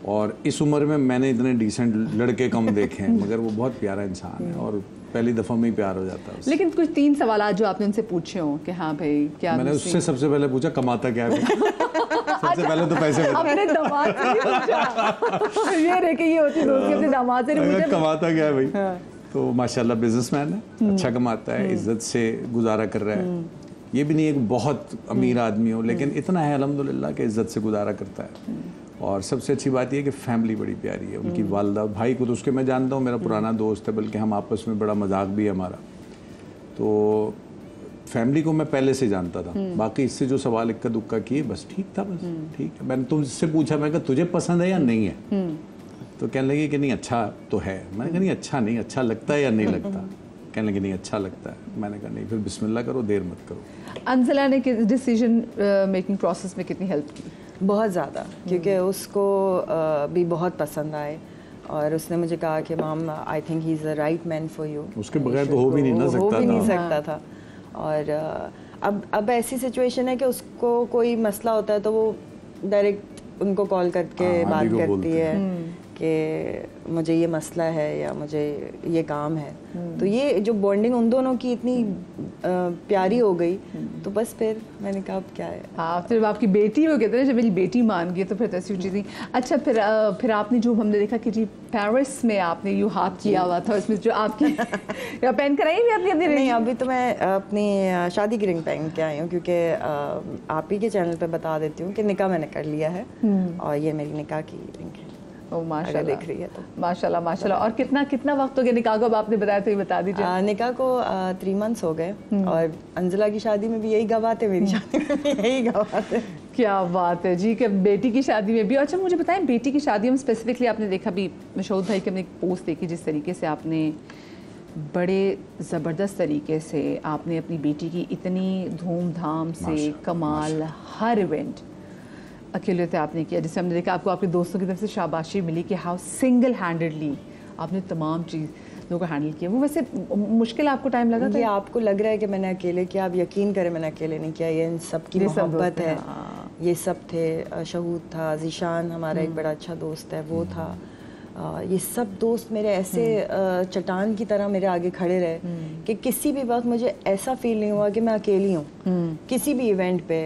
और इस उम्र में मैंने इतने डिसेंट लड़के कम देखे हैं, मगर वो बहुत प्यारा इंसान है, और पहली दफ़ा में ही प्यार हो जाता है। लेकिन कुछ 3 सवाल जो आपने उनसे पूछे हो कि हाँ भाई क्या? मैंने उससे सबसे पहले पूछा कमाता क्या है। सबसे पहले तो पैसे अपने दामाद से नहीं पूछा। ये रहे कि ये होती दोस्ती, अपने दामाद से नहीं पूछा कमाता क्या है भाई। तो माशाल्लाह बिजनेसमैन है, अच्छा कमाता है, इज्जत से गुजारा कर रहा है। ये भी नहीं है कि बहुत अमीर आदमी हो, लेकिन इतना है अल्हम्दुलिल्लाह कि इज्जत से गुजारा करता है। और सबसे अच्छी बात यह है कि फैमिली बड़ी प्यारी है, उनकी वालदा, भाई को तो उसके मैं जानता हूँ, मेरा पुराना दोस्त है, बल्कि हम आपस में बड़ा मजाक भी है हमारा। तो फैमिली को मैं पहले से जानता था। बाकी इससे जो सवाल इक्का दुक्का किए, बस ठीक था, बस ठीक है। मैंने तुमसे पूछा, मैं कहा तुझे पसंद है या नहीं है? तो कहने लगे कि नहीं अच्छा तो है। मैंने कहा नहीं अच्छा नहीं, अच्छा लगता है या नहीं लगता? कहने लगे नहीं अच्छा लगता है। मैंने कहा नहीं, फिर बिस्मिल्लाह करो, देर मत करो। अंजला ने डिसीजन मेकिंग प्रोसेस में कितनी हेल्प की? बहुत ज़्यादा, क्योंकि उसको भी बहुत पसंद आए, और उसने मुझे कहा कि माम I think he is the right man for you. उसके बगैर तो हो भी नहीं सकता था। और अब ऐसी सिचुएशन है कि उसको कोई मसला होता है तो वो डायरेक्ट उनको कॉल करके बात करती है कि मुझे ये मसला है या मुझे ये काम है। तो ये जो बॉन्डिंग उन दोनों की इतनी प्यारी हो गई, तो बस फिर मैंने कहा अब क्या है। हाँ, फिर आपकी बेटी हो, कहते हैं जब मेरी बेटी मान गई तो फिर ऐसी चीज़ें। अच्छा, फिर आपने जो हमने देखा कि जी पेरिस में आपने यूँ हाथ किया हुआ था, उसमें जो आपकी पहन कर आई भी अपनी? नहीं, अभी तो मैं अपनी शादी की रिंग पहन के आई हूँ, क्योंकि आप ही के चैनल पे बता देती हूँ कि निकाह मैंने कर लिया है, और ये मेरी निकाह की रिंग है। ओ माशाल्लाह, देख रही है तो माशाल्लाह माशाल्लाह। और कितना वक्त हो गया निकाह को? अब आपने बताया तो ये बता दीजिए। निकाह को 3 मंथ्स हो गए, और अंजला की शादी में भी यही गवाह थे, मेरी शादी में भी यही गवाह थे। क्या बात है जी, कि बेटी की शादी में भी। अच्छा, मुझे बताएं बेटी की शादी में स्पेसिफिकली आपने देखा भी, शहूद भाई की हमने एक पोस्ट देखी जिस तरीके से आपने बड़े ज़बरदस्त तरीके से आपने अपनी बेटी की इतनी धूमधाम से कमाल, हर इवेंट अकेले तो आपने किया, जैसे हमने देखा आपको आपके दोस्तों की तरफ से शाबाशी मिली कि हाउ सिंगल हैंडेडली आपने तमाम चीज़ों को हैंडल किया। वो वैसे मुश्किल आपको टाइम लगा था? ये आपको लग रहा है कि मैंने अकेले किया, आप यकीन करें मैंने अकेले नहीं किया, ये इन सब की मोहब्बत है। ये सब थे, शहूद था, ज़ीशान हमारा एक बड़ा अच्छा दोस्त है वो था, ये सब दोस्त मेरे ऐसे चट्टान की तरह मेरे आगे खड़े रहे कि किसी भी वक्त मुझे ऐसा फील नहीं हुआ कि मैं अकेली हूँ किसी भी इवेंट पे।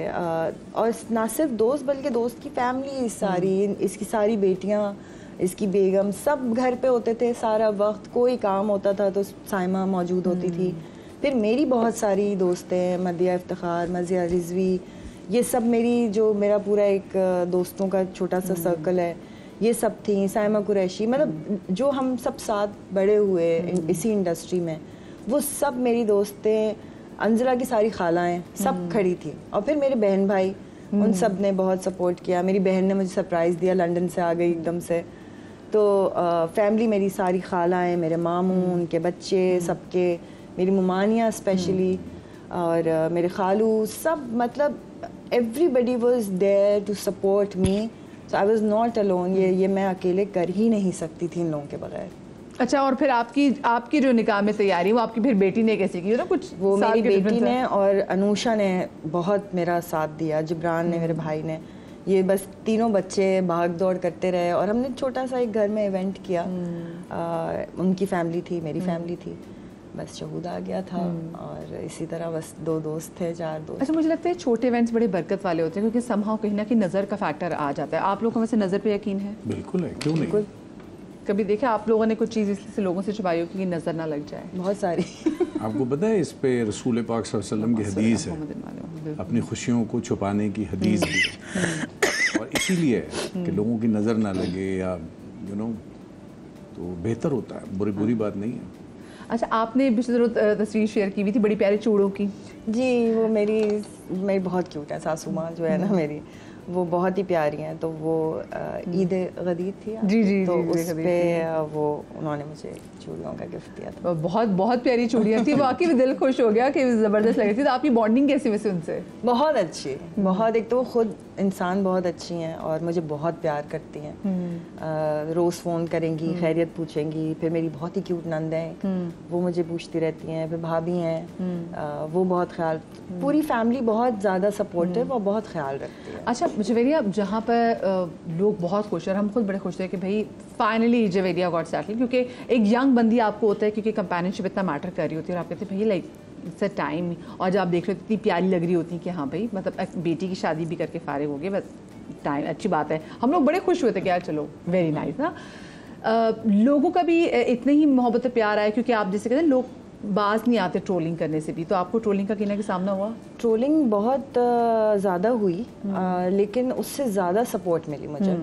और ना सिर्फ दोस्त बल्कि दोस्त की फैमिली सारी, इसकी सारी बेटियाँ, इसकी बेगम, सब घर पे होते थे सारा वक्त। कोई काम होता था तो साइमा मौजूद होती थी। फिर मेरी बहुत सारी दोस्तें, मदिया इफ्तिखार, मज़िया रिजवी, ये सब मेरी जो मेरा पूरा एक दोस्तों का छोटा सा सर्कल है, ये सब थी। साइमा कुरैशी, मतलब जो हम सब साथ बड़े हुए इसी इंडस्ट्री में, वो सब मेरी दोस्तें, अंजला की सारी खालाएं सब खड़ी थी। और फिर मेरे बहन भाई, उन सब ने बहुत सपोर्ट किया। मेरी बहन ने मुझे सरप्राइज़ दिया, लंदन से आ गई एकदम से। तो फैमिली मेरी सारी खालाएं, मेरे मामू, उनके बच्चे, सबके, मेरी मुमानिया स्पेशली, और मेरे खालू, सब, मतलब everybody was there to support me. So I was not alone. ये मैं अकेले कर ही नहीं सकती थी इन लोगों के बगैर। अच्छा, और फिर आपकी जो निकाह में तैयारी वो आपकी फिर बेटी ने कैसे की? ना कुछ वो मेरी बेटी ने और अनुषा ने बहुत मेरा साथ दिया, जिब्रान ने, मेरे भाई ने, ये बस तीनों बच्चे भाग दौड़ करते रहे। और हमने छोटा सा एक घर में इवेंट किया। उनकी फैमिली थी, मेरी फैमिली थी, बस शहूद आ गया था। और इसी तरह बस 2 दोस्त थे, 4 दोस्त। अच्छा, मुझे लगता है छोटे इवेंट्स बड़े बरकत वाले होते हैं क्योंकि समहाउ कहीं ना कहीं नज़र का फैक्टर आ जाता है। आप लोगों को वैसे नज़र पे यकीन है? बिल्कुल है, क्यों नहीं। कभी देखा आप लोगों ने कुछ चीज़ इसलिए लोगों से छुपाई हो कि नज़र ना लग जाए? बहुत सारी। आपको पता है इस पे रसूल पाक सल्लल्लाहु अलैहि वसल्लम की हदीस है, अपनी खुशियों को छुपाने की हदीस भी है। और इसीलिए कि लोगों की नज़र ना लगे या यू नो, तो बेहतर होता है, बुरी बात नहीं है। अच्छा, आपने पिछले तस्वीर शेयर की हुई थी बड़ी प्यारी चूड़ों की। जी, वो मेरी बहुत क्यूट है सासू माँ जो है ना मेरी, वो बहुत ही प्यारी हैं। तो वो ईद गदीर थी जी, तो उस पे वो उन्होंने मुझे चूड़ियों का गिफ्ट दिया था। बहुत प्यारी चूड़ियाँ थी, वाकई में दिल खुश हो गया कि ज़बरदस्त लग रही थी। तो आपकी बॉन्डिंग कैसी वैसे उनसे? बहुत अच्छी, बहुत। एक तो वो खुद इंसान बहुत अच्छी हैं और मुझे बहुत प्यार करती हैं। रोज़ फ़ोन करेंगी, खैरियत पूछेंगी। फिर मेरी बहुत ही क्यूट नंद है, वो मुझे पूछती रहती हैं। फिर भाभी हैं, वो बहुत ख्याल, पूरी फैमिली बहुत ज़्यादा सपोर्टिव और बहुत ख्याल रखती है। अच्छा जवेरिया, जहाँ पर लोग बहुत खुश हैं, हम खुद बड़े खुश थे कि भाई फाइनली जवेरिया गॉट सेटल, क्योंकि एक यंग बंदी आपको होता है क्योंकि कंपेनियनशिप इतना मैटर कर रही होती है और आप कहते हैं भाई लाइक इट्स अ टाइम। और जब आप देख रहे हो इतनी प्यारी लग रही होती कि हाँ भाई, मतलब बेटी की शादी भी करके फारिग हो गए, बस टाइम, अच्छी बात है। हम लोग बड़े खुश हुए थे कि यार चलो वेरी नाइस ना। लोगों का भी इतने ही मोहब्बत प्यार आया क्योंकि आप जैसे कहते हैं लोग बाज नहीं आते ट्रोलिंग करने से भी। तो आपको ट्रोलिंग का कितना के सामना हुआ? ट्रोलिंग बहुत ज़्यादा हुई, लेकिन उससे ज़्यादा सपोर्ट मिली मुझे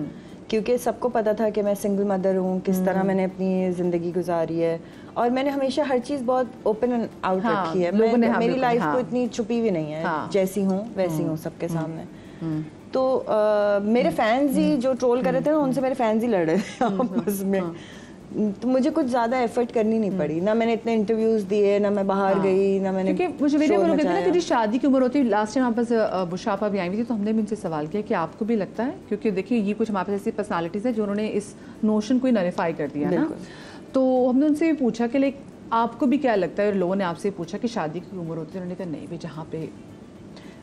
क्योंकि सबको पता था कि मैं सिंगल मदर हूँ, किस तरह मैंने अपनी ज़िंदगी गुजारी है। और मैंने हमेशा हर चीज़ बहुत ओपन एंड आउट रखी है। मेरी लाइफ को इतनी छुपी हुई नहीं है, जैसी हूँ वैसी हूँ सबके सामने। तो मेरे फैंस ही जो ट्रोल कर रहे थे ना, उनसे मेरे फैंस ही लड़ रहे थे आपस में। तो मुझे कुछ ज़्यादा एफर्ट करनी नहीं पड़ी, ना मैंने इतने इंटरव्यूज़ दिए, ना मैं बाहर गई, ना मैंने, क्योंकि मुझे मेरे कहते हैं ना कि शादी की उम्र होती है। लास्ट टाइम हमारे पास बुशापा भी आई हुई थी तो हमने भी इनसे सवाल किया कि आपको भी लगता है, क्योंकि देखिए ये कुछ हमारे पास ऐसी पर्सनालिटीज़ है जिन्होंने इस नोशन को ही नरीफाई कर दिया ना। तो हमने उनसे भी पूछा कि लाइक आपको भी क्या लगता है, और लोगों ने आपसे पूछा कि शादी की उम्र होती है, उन्होंने कहा नहीं भी, जहाँ पे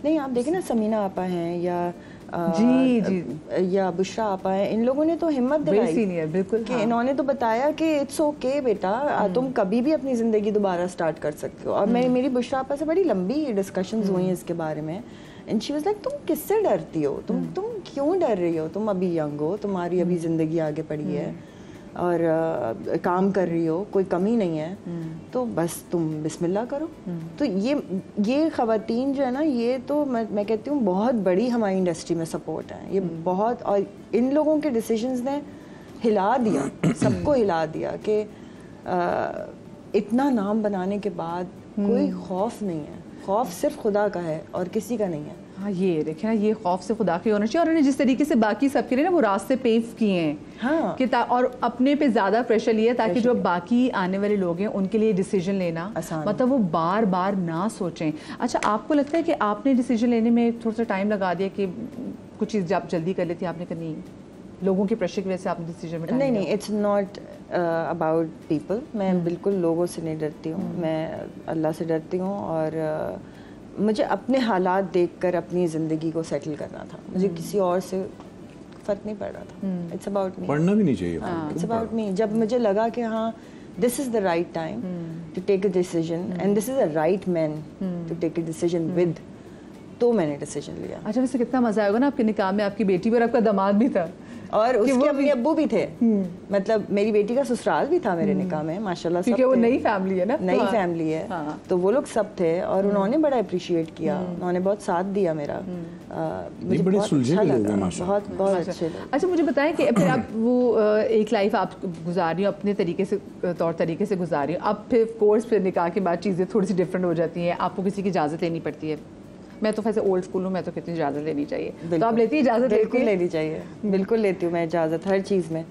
नहीं, आप देखें ना समीना आपा हैं या जी या बुशरा आपा हैं, इन लोगों ने तो हिम्मत दिलाई सीनियर, बिल्कुल कि इन्होंने तो बताया कि इट्स ओके बेटा, तुम कभी भी अपनी ज़िंदगी दोबारा स्टार्ट कर सकते हो। और मेरी बुशरा आपा से बड़ी लंबी डिस्कशंस हुई इसके बारे में। एंड शी वाज लाइक, तुम किससे डरती हो, तुम क्यों डर रही हो, तुम अभी यंग हो, तुम्हारी अभी ज़िंदगी आगे पड़ी है और काम कर रही हो, कोई कमी नहीं है, तो बस तुम बिस्मिल्लाह करो। तो ये ख़वातीन जो है ना, ये तो मैं कहती हूँ बहुत बड़ी हमारी इंडस्ट्री में सपोर्ट है ये बहुत। और इन लोगों के डिसीजंस ने हिला दिया, सबको हिला दिया कि इतना नाम बनाने के बाद कोई खौफ नहीं है। खौफ सिर्फ खुदा का है और किसी का नहीं है। हाँ, ये देखें ना, ये खौफ से खुदा की होना चाहिए। और उन्होंने जिस तरीके से बाकी सबके लिए ना वो रास्ते पेव किए हैं, हाँ, कि और अपने पे ज़्यादा प्रेशर लिया ताकि जो बाकी आने वाले लोग हैं उनके लिए डिसीजन लेना मतलब वो बार बार ना सोचें। अच्छा, आपको लगता है कि आपने डिसीजन लेने में थोड़ा सा टाइम लगा दिया कि कुछ चीज़ आप जल्दी कर लेती आपने कहा नहीं, लोगों के प्रेशर की वजह से आपने डिसीजन में नहीं, इट्स नॉट अबाउट पीपल। मैं बिल्कुल लोगों से नहीं डरती हूँ, मैं अल्लाह से डरती हूँ। और मुझे अपने हालात देखकर अपनी ज़िंदगी को सेटल करना था, मुझे किसी और से फ़र्क नहीं पड़ रहा था। इट्स अबाउट मी, पढ़ना भी नहीं चाहिए, इट्स अबाउट मी। जब मुझे लगा कि हाँ this is the right time to take a decision and this is a right man to take a decision with, तो मैंने डिसीजन लिया। अच्छा, वैसे कितना मज़ा आएगा ना आपके निकाह में, आपकी बेटी और आपका दामाद भी था और उसके अम्मी अब्बू भी थे। मतलब मेरी बेटी का ससुराल भी था मेरे निकाह में, माशाल्लाह। क्योंकि वो नई फैमिली है ना, नई फैमिली है। हाँ। तो वो लोग सब थे और उन्होंने बड़ा अप्रिशिएट किया, उन्होंने बहुत साथ दिया मेरा। मुझे बड़े बहुत सुलझे अच्छा लोग लगा, हैं माशाल्लाह। बहुत अच्छे लोग। अच्छा, मुझे बताएं कि फिर आप वो एक लाइफ आप गुजार रही हो अपने तरीके से, तौर तरीके से गुजार रही हो। अब फिर कोर्स फिर निकाह के बाद चीज़ें थोड़ी सी डिफरेंट हो जाती हैं, आपको किसी की इजाज़त लेनी पड़ती है। मैं तो वैसे ओल्ड स्कूल हूँ, मैं तो कितनी इजाज़त लेनी चाहिए, तो आप लेती इजाज़त? बिल्कुल लेनी चाहिए, बिल्कुल लेती हूँ मैं इजाज़त हर चीज़ में।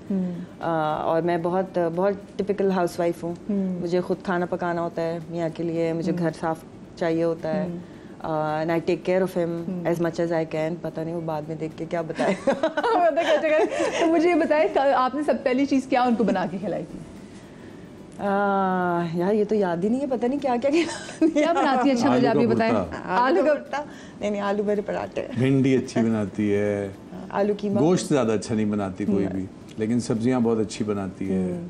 और मैं बहुत बहुत टिपिकल हाउसवाइफ हूँ। मुझे खुद खाना पकाना होता है मियाँ के लिए, मुझे घर साफ चाहिए होता है, and I take care of him as much as I can. पता नहीं वो बाद में देख के क्या बताएगा। तो मुझे ये बताएं, आपने सब पहली चीज़ क्या उनको बना के खिलाई थी? यार ये तो याद ही नहीं है, पता नहीं क्या क्या बनाती है। अच्छा, मुझे आप ये बताएं। आलू का पराठा नहीं, आलू भरे पराठे। भिंडी अच्छी बनाती है, आलू कीमा। गोश्त ज़्यादा अच्छा नहीं बनाती कोई भी, लेकिन सब्जियां बहुत अच्छी बनाती है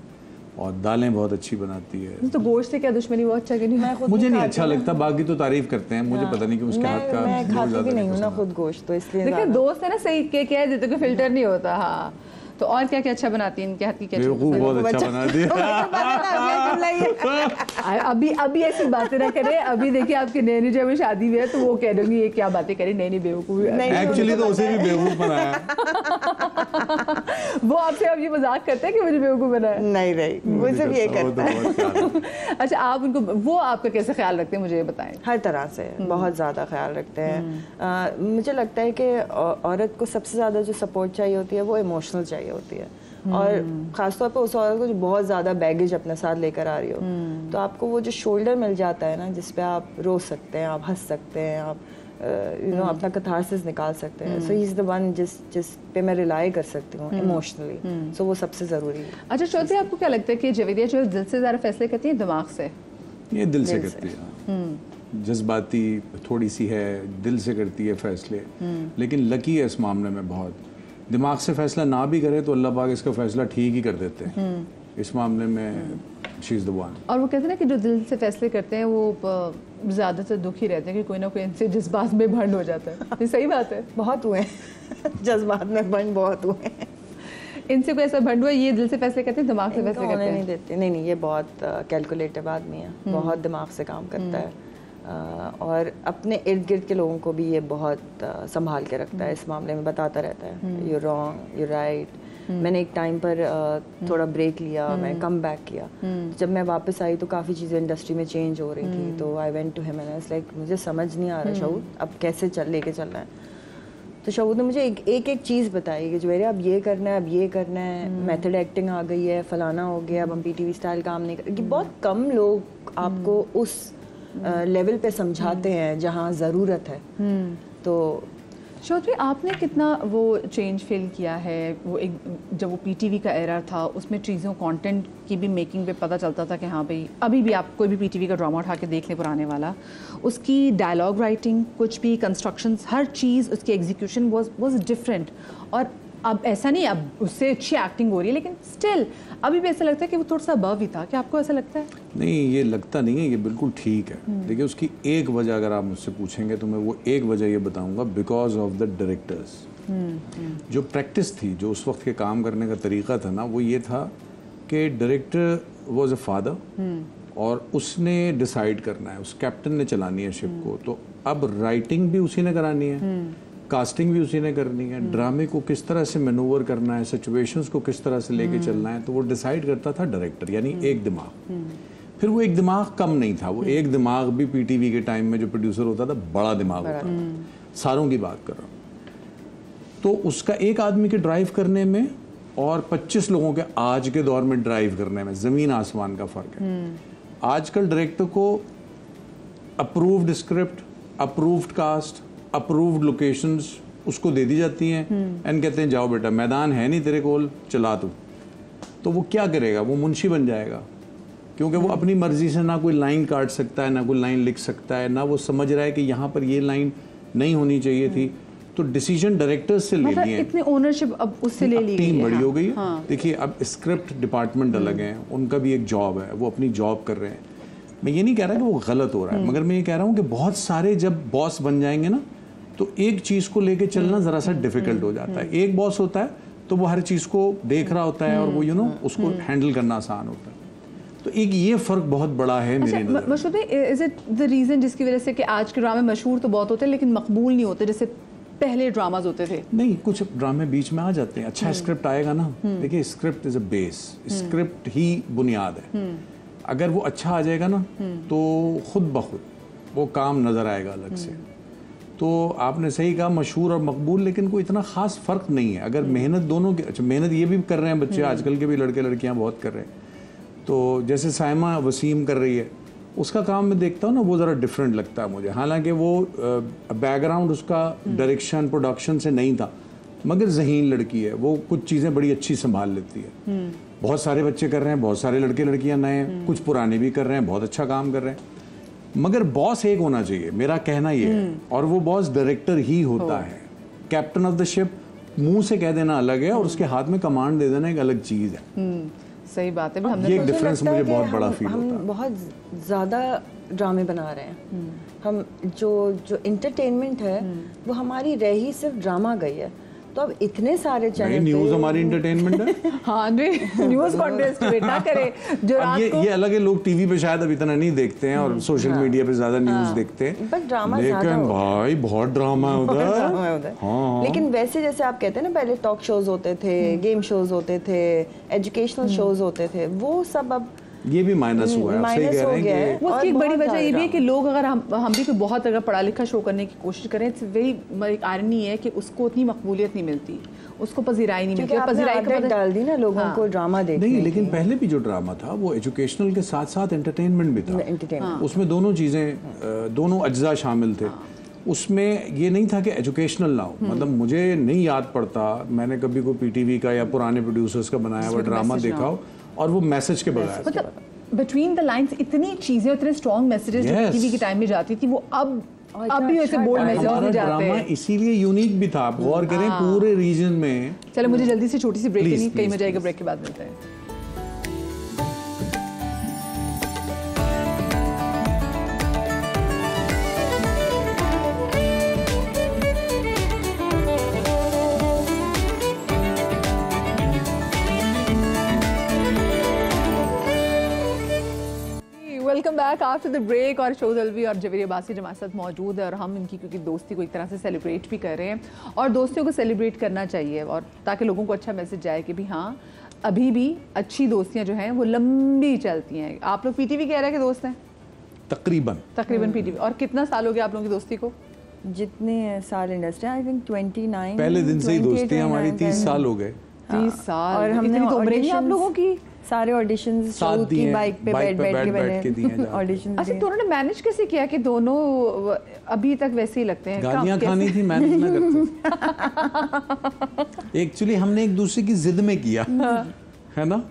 और दालें बहुत अच्छी बनाती है। तो गोश्त से क्या दुश्मनी, बहुत अच्छा कि नहीं? मुझे नहीं अच्छा लगता, बाकी तो तारीफ करते हैं, मुझे पता नहीं कि उसके हाथ का। मैं खाती भी नहीं हूँ ना खुद गोश्त, तो इसलिए देखिए दोस्त है ना, सही के कह देते कोई फिल्टर नहीं होता। हाँ, तो और क्या क्या अच्छा बनाती है, इनके हाथ की क्या चीज़? बहुत अच्छा बनाती है। अभी ऐसी बातें ना करें। अभी देखिए आपकी नैनी जब शादी हुई है तो वो कह दूंगी ये क्या बातें करी, नैनी बेवकूफ़। एक्चुअली तो उसे भी बेवकूफ़ बनाया। वो आपसे अब ये मजाक करते हैं कि मुझे बेवकूफ़ बनाया? नहीं, मुझे भी ये करता है। अच्छा, आप उनको, वो आपका कैसे ख्याल रखते हैं, मुझे ये बताएं। हर तरह से बहुत ज़्यादा ख्याल रखते हैं। मुझे लगता है कि औरत को सबसे ज़्यादा जो सपोर्ट चाहिए होती है वो इमोशनल चाहिए होती है, और ख़ासतौर पर उस औरत को जो बहुत ज़्यादा बैगेज अपने साथ लेकर आ रही हो, तो आपको वो जो शोल्डर मिल जाता है ना, जिस पे आप रो सकते हैं, आप हंस सकते हैं, आप अपना कथारसिस निकाल सकते हैं। सो ही इज़ द वन जिस पे मैं रिलाई कर सकती हूँ इमोशनली। सो वो सबसे ज़रूरी है। अच्छा चौधरी, आपको क्या लगता है कि जवेदिया जो दिल से ज़्यादा फैसले करती है दिमाग से? ये दिल से करती है, जज्बाती थोड़ी सी है, दिल से करती है फैसले, लेकिन लकी है इस मामले में बहुत। दिमाग से फैसला ना भी करे तो अल्लाह पाक इसका फैसला ठीक ही कर देते हैं। इस मामले में शी इज़ द वन। और वो कहते हैं ना कि जो दिल से फैसले करते हैं वो ज़्यादातर दुखी रहते हैं कि कोई ना कोई इनसे जज्बात में भंड हो जाता है। ये सही बात है? बहुत हुए जज्बात में भंड बहुत हुए। इनसे कोई ऐसा भंड हुआ ये दिल से फैसले करते हैं, दिमाग से फैसले करते हैं? नहीं देते, नहीं, ये बहुत कैलकुलेटिव आदमी है, बहुत दिमाग से काम करता है, और अपने इर्द गिर्द के लोगों को भी ये बहुत संभाल के रखता है। इस मामले में बताता रहता है यू रॉन्ग, यू राइट। मैंने एक टाइम पर थोड़ा ब्रेक लिया, मैं कम बैक किया। जब मैं वापस आई तो काफ़ी चीज़ें इंडस्ट्री में चेंज हो रही थी, तो I went to him and I was like मुझे समझ नहीं आ रहा शऊद अब कैसे लेके चलना है। तो शऊद ने मुझे एक चीज़ बताई कि जो अब ये करना है, अब ये करना है, मेथड एक्टिंग आ गई है, फलाना हो गया, अब हम PTV स्टाइल काम नहीं कर। बहुत कम लोग आपको उस लेवल पे समझाते हैं जहाँ ज़रूरत है। तो चौधरी, आपने कितना वो चेंज फील किया है? वो एक जब वो PTV का एरा था उसमें चीज़ों कंटेंट की भी मेकिंग पे पता चलता था कि हाँ भाई, अभी भी आप कोई भी PTV का ड्रामा उठा के देख ले पुराने वाला, उसकी डायलॉग राइटिंग, कुछ भी कंस्ट्रक्शंस, हर चीज़ उसकी एग्जीक्यूशन वाज डिफरेंट। और अब ऐसा नहीं, अब उससे अच्छी एक्टिंग हो रही है, लेकिन स्टिल अभी भी ऐसा लगता है कि वो थोड़ा सा अबव ही था। क्या आपको ऐसा लगता है? नहीं, ये लगता नहीं है, ये बिल्कुल ठीक है। देखिए उसकी एक वजह अगर आप मुझसे पूछेंगे तो मैं वो एक वजह ये बताऊंगा, बिकॉज ऑफ द डायरेक्टर्स। जो प्रैक्टिस थी, जो उस वक्त के काम करने का तरीका था ना, वो ये था कि डायरेक्टर वॉज अ फादर और उसने डिसाइड करना है, उस कैप्टन ने चलानी है शिप को। तो अब राइटिंग भी उसी ने करानी है, कास्टिंग भी उसी ने करनी है, ड्रामे को किस तरह से मैनूवर करना है, सिचुएशंस को किस तरह से लेके चलना है, तो वो डिसाइड करता था डायरेक्टर, यानी एक दिमाग। फिर वो एक दिमाग कम नहीं था, वो एक दिमाग भी PTV के टाइम में जो प्रोड्यूसर होता था बड़ा दिमाग होता था। सारों की बात कर रहा हूँ। तो उसका एक आदमी के ड्राइव करने में और 25 लोगों के आज के दौर में ड्राइव करने में ज़मीन आसमान का फ़र्क है। आजकल डायरेक्टर को approved script, approved cast, approved locations उसको दे दी जाती हैं एंड कहते हैं जाओ बेटा मैदान है नहीं तेरे कोल, चला तू। तो वो क्या करेगा, वो मुंशी बन जाएगा, क्योंकि वो अपनी मर्जी से ना कोई लाइन काट सकता है, ना कोई लाइन लिख सकता है, ना वो समझ रहा है कि यहाँ पर ये लाइन नहीं होनी चाहिए थी। तो डिसीजन डायरेक्टर्स से ले लिए, इतनी ओनरशिप अब उससे ले ली गई है। टीम बड़ी हो गई है। देखिए अब स्क्रिप्ट डिपार्टमेंट अलग है, उनका भी एक जॉब है, वो अपनी जॉब कर रहे हैं। मैं ये नहीं कह रहा कि वो गलत हो रहा है, मगर मैं ये कह रहा हूँ कि बहुत सारे जब बॉस बन जाएंगे ना, तो एक चीज़ को लेके चलना ज़रा सा डिफिकल्ट हो जाता है। एक बॉस होता है तो वो हर चीज़ को देख रहा होता है और वो उसको हैंडल करना आसान होता है। तो एक ये फ़र्क बहुत बड़ा है मेरी नज़र में। मशहूर इज इट द रीज़न जिसकी वजह से कि आज के ड्रामे मशहूर तो बहुत होते हैं लेकिन मकबूल नहीं होते जैसे पहले ड्रामाज होते थे? नहीं, कुछ ड्रामे बीच में आ जाते हैं। अच्छा स्क्रिप्ट आएगा ना, देखिए script is a base, script ही बुनियाद है। अगर वो अच्छा आ जाएगा ना तो खुद ब खुद वो काम नज़र आएगा अलग से। तो आपने सही कहा मशहूर और मकबूल, लेकिन कोई इतना ख़ास फ़र्क नहीं है अगर मेहनत दोनों की। अच्छा मेहनत ये भी कर रहे हैं बच्चे, आजकल के भी लड़के लड़कियां बहुत कर रहे हैं। तो जैसे साइमा वसीम कर रही है, उसका काम मैं देखता हूँ ना, वो ज़रा डिफरेंट लगता है मुझे। हालांकि वो बैकग्राउंड उसका डायरेक्शन प्रोडक्शन से नहीं था, मगर ज़हीन लड़की है, वो कुछ चीज़ें बड़ी अच्छी संभाल लेती है। बहुत सारे बच्चे कर रहे हैं, बहुत सारे लड़के लड़कियां नए हैं, कुछ पुराने भी कर रहे हैं, बहुत अच्छा काम कर रहे हैं। मगर बॉस एक होना चाहिए, मेरा कहना ये है, और वो बॉस डायरेक्टर ही होता है। कैप्टन ऑफ द शिप मुंह से कह देना अलग है और उसके हाथ में कमांड दे देना एक अलग चीज़ है। सही बात है। हमने ये डिफरेंस मुझे बहुत बड़ा फील होता है। हम बहुत ज़्यादा ड्रामे बना रहे हैं। हम जो इंटरटेनमेंट है वो हमारी रह ही सिर्फ ड्रामा गई है। तो अब इतने सारे चैनल, न्यूज़ हमारी इंटरटेनमेंट है। हाँ न्यूज़ कॉन्टेस्ट ना करे जो रात को ये अलग है, लोग टीवी पे शायद अब इतना नहीं देखते हैं और सोशल मीडिया पे ज्यादा न्यूज़ देखते हैं, बट ड्रामा लेकिन भाई बहुत ड्रामा है उधर। हाँ। लेकिन वैसे जैसे आप कहते हैं ना, पहले टॉक शोज होते थे, गेम शोज होते थे, एजुकेशनल शोज होते थे, वो सब अब ये भी माइनस हुआ है। आप सही कह रहे हैं कि वो उसकी एक बड़ी वजह ये भी है कि लोग अगर हम भी कोई बहुत अगर पढ़ा लिखा शो करने की कोशिश करें, वही आयरनी है कि उसको उतनी मकबूलियत नहीं मिलती, उसको पजीराई नहीं मिलती। पजीराई का डाल दी ना लोगों को ड्रामा देखने नहीं, लेकिन पहले भी जो ड्रामा था वो एजुकेशनल के साथ साथ एंटरटेनमेंट भी था। उसमें दोनों चीज़ें, दोनों अज्जा शामिल थे। उसमें ये नहीं था कि एजुकेशनल ना हो। मतलब मुझे नहीं याद पड़ता मैंने कभी कोई पीटीवी का या पुराने प्रोड्यूसर्स का बनाया हुआ ड्रामा देखा हो और वो मैसेज के बगैर। मतलब बिटवीन द लाइंस इतनी चीजें, इतने स्ट्रॉन्ग मैसेजेस जो टीवी के टाइम में जाती थी, वो अब भी वैसे बोल्ड मैसेजेस जाते हैं। इसीलिए यूनिक भी था। आप गौर करें पूरे रीजन में। चलो मुझे जल्दी से छोटी सी ब्रेक लेनी, कहीं में जाएगा, ब्रेक के बाद मिलते हैं। Welcome back after the break. और शोज अलवी और जवेरिया बासित हमारे साथ मौजूद है और हम इनकी क्योंकि दोस्ती को एक तरह से सेलिब्रेट भी कर रहे हैं और दोस्तियों को सेलिब्रेट करना चाहिए, और ताकि लोगों को अच्छा मैसेज जाए कि भी हाँ अभी भी अच्छी दोस्तियाँ जो हैं वो लंबी चलती हैं। आप लोग पीटीवी कह रहे हैं कि दोस्त हैं? तकरीबन पीटीवी। और कितना साल हो गया आप लोगों की दोस्ती को? जितने साल इंडस्ट्री, आई थिंक 29। पहले दिन से ही दोस्ती हमारी 30 साल हो गए। 30 साल। और हमने उम्र नहीं आप लोगों की? सारे ऑडिशंस की बाइक पे बैठ के दिए ऑडिशंस। अच्छा, तो उन्होंने मैनेज कैसे किया कि दोनों अभी तक वैसे ही लगते हैं? गालियां खानी थी, मैनेज ना करते। एक्चुअली हमने एक दूसरे की जिद में किया है ना,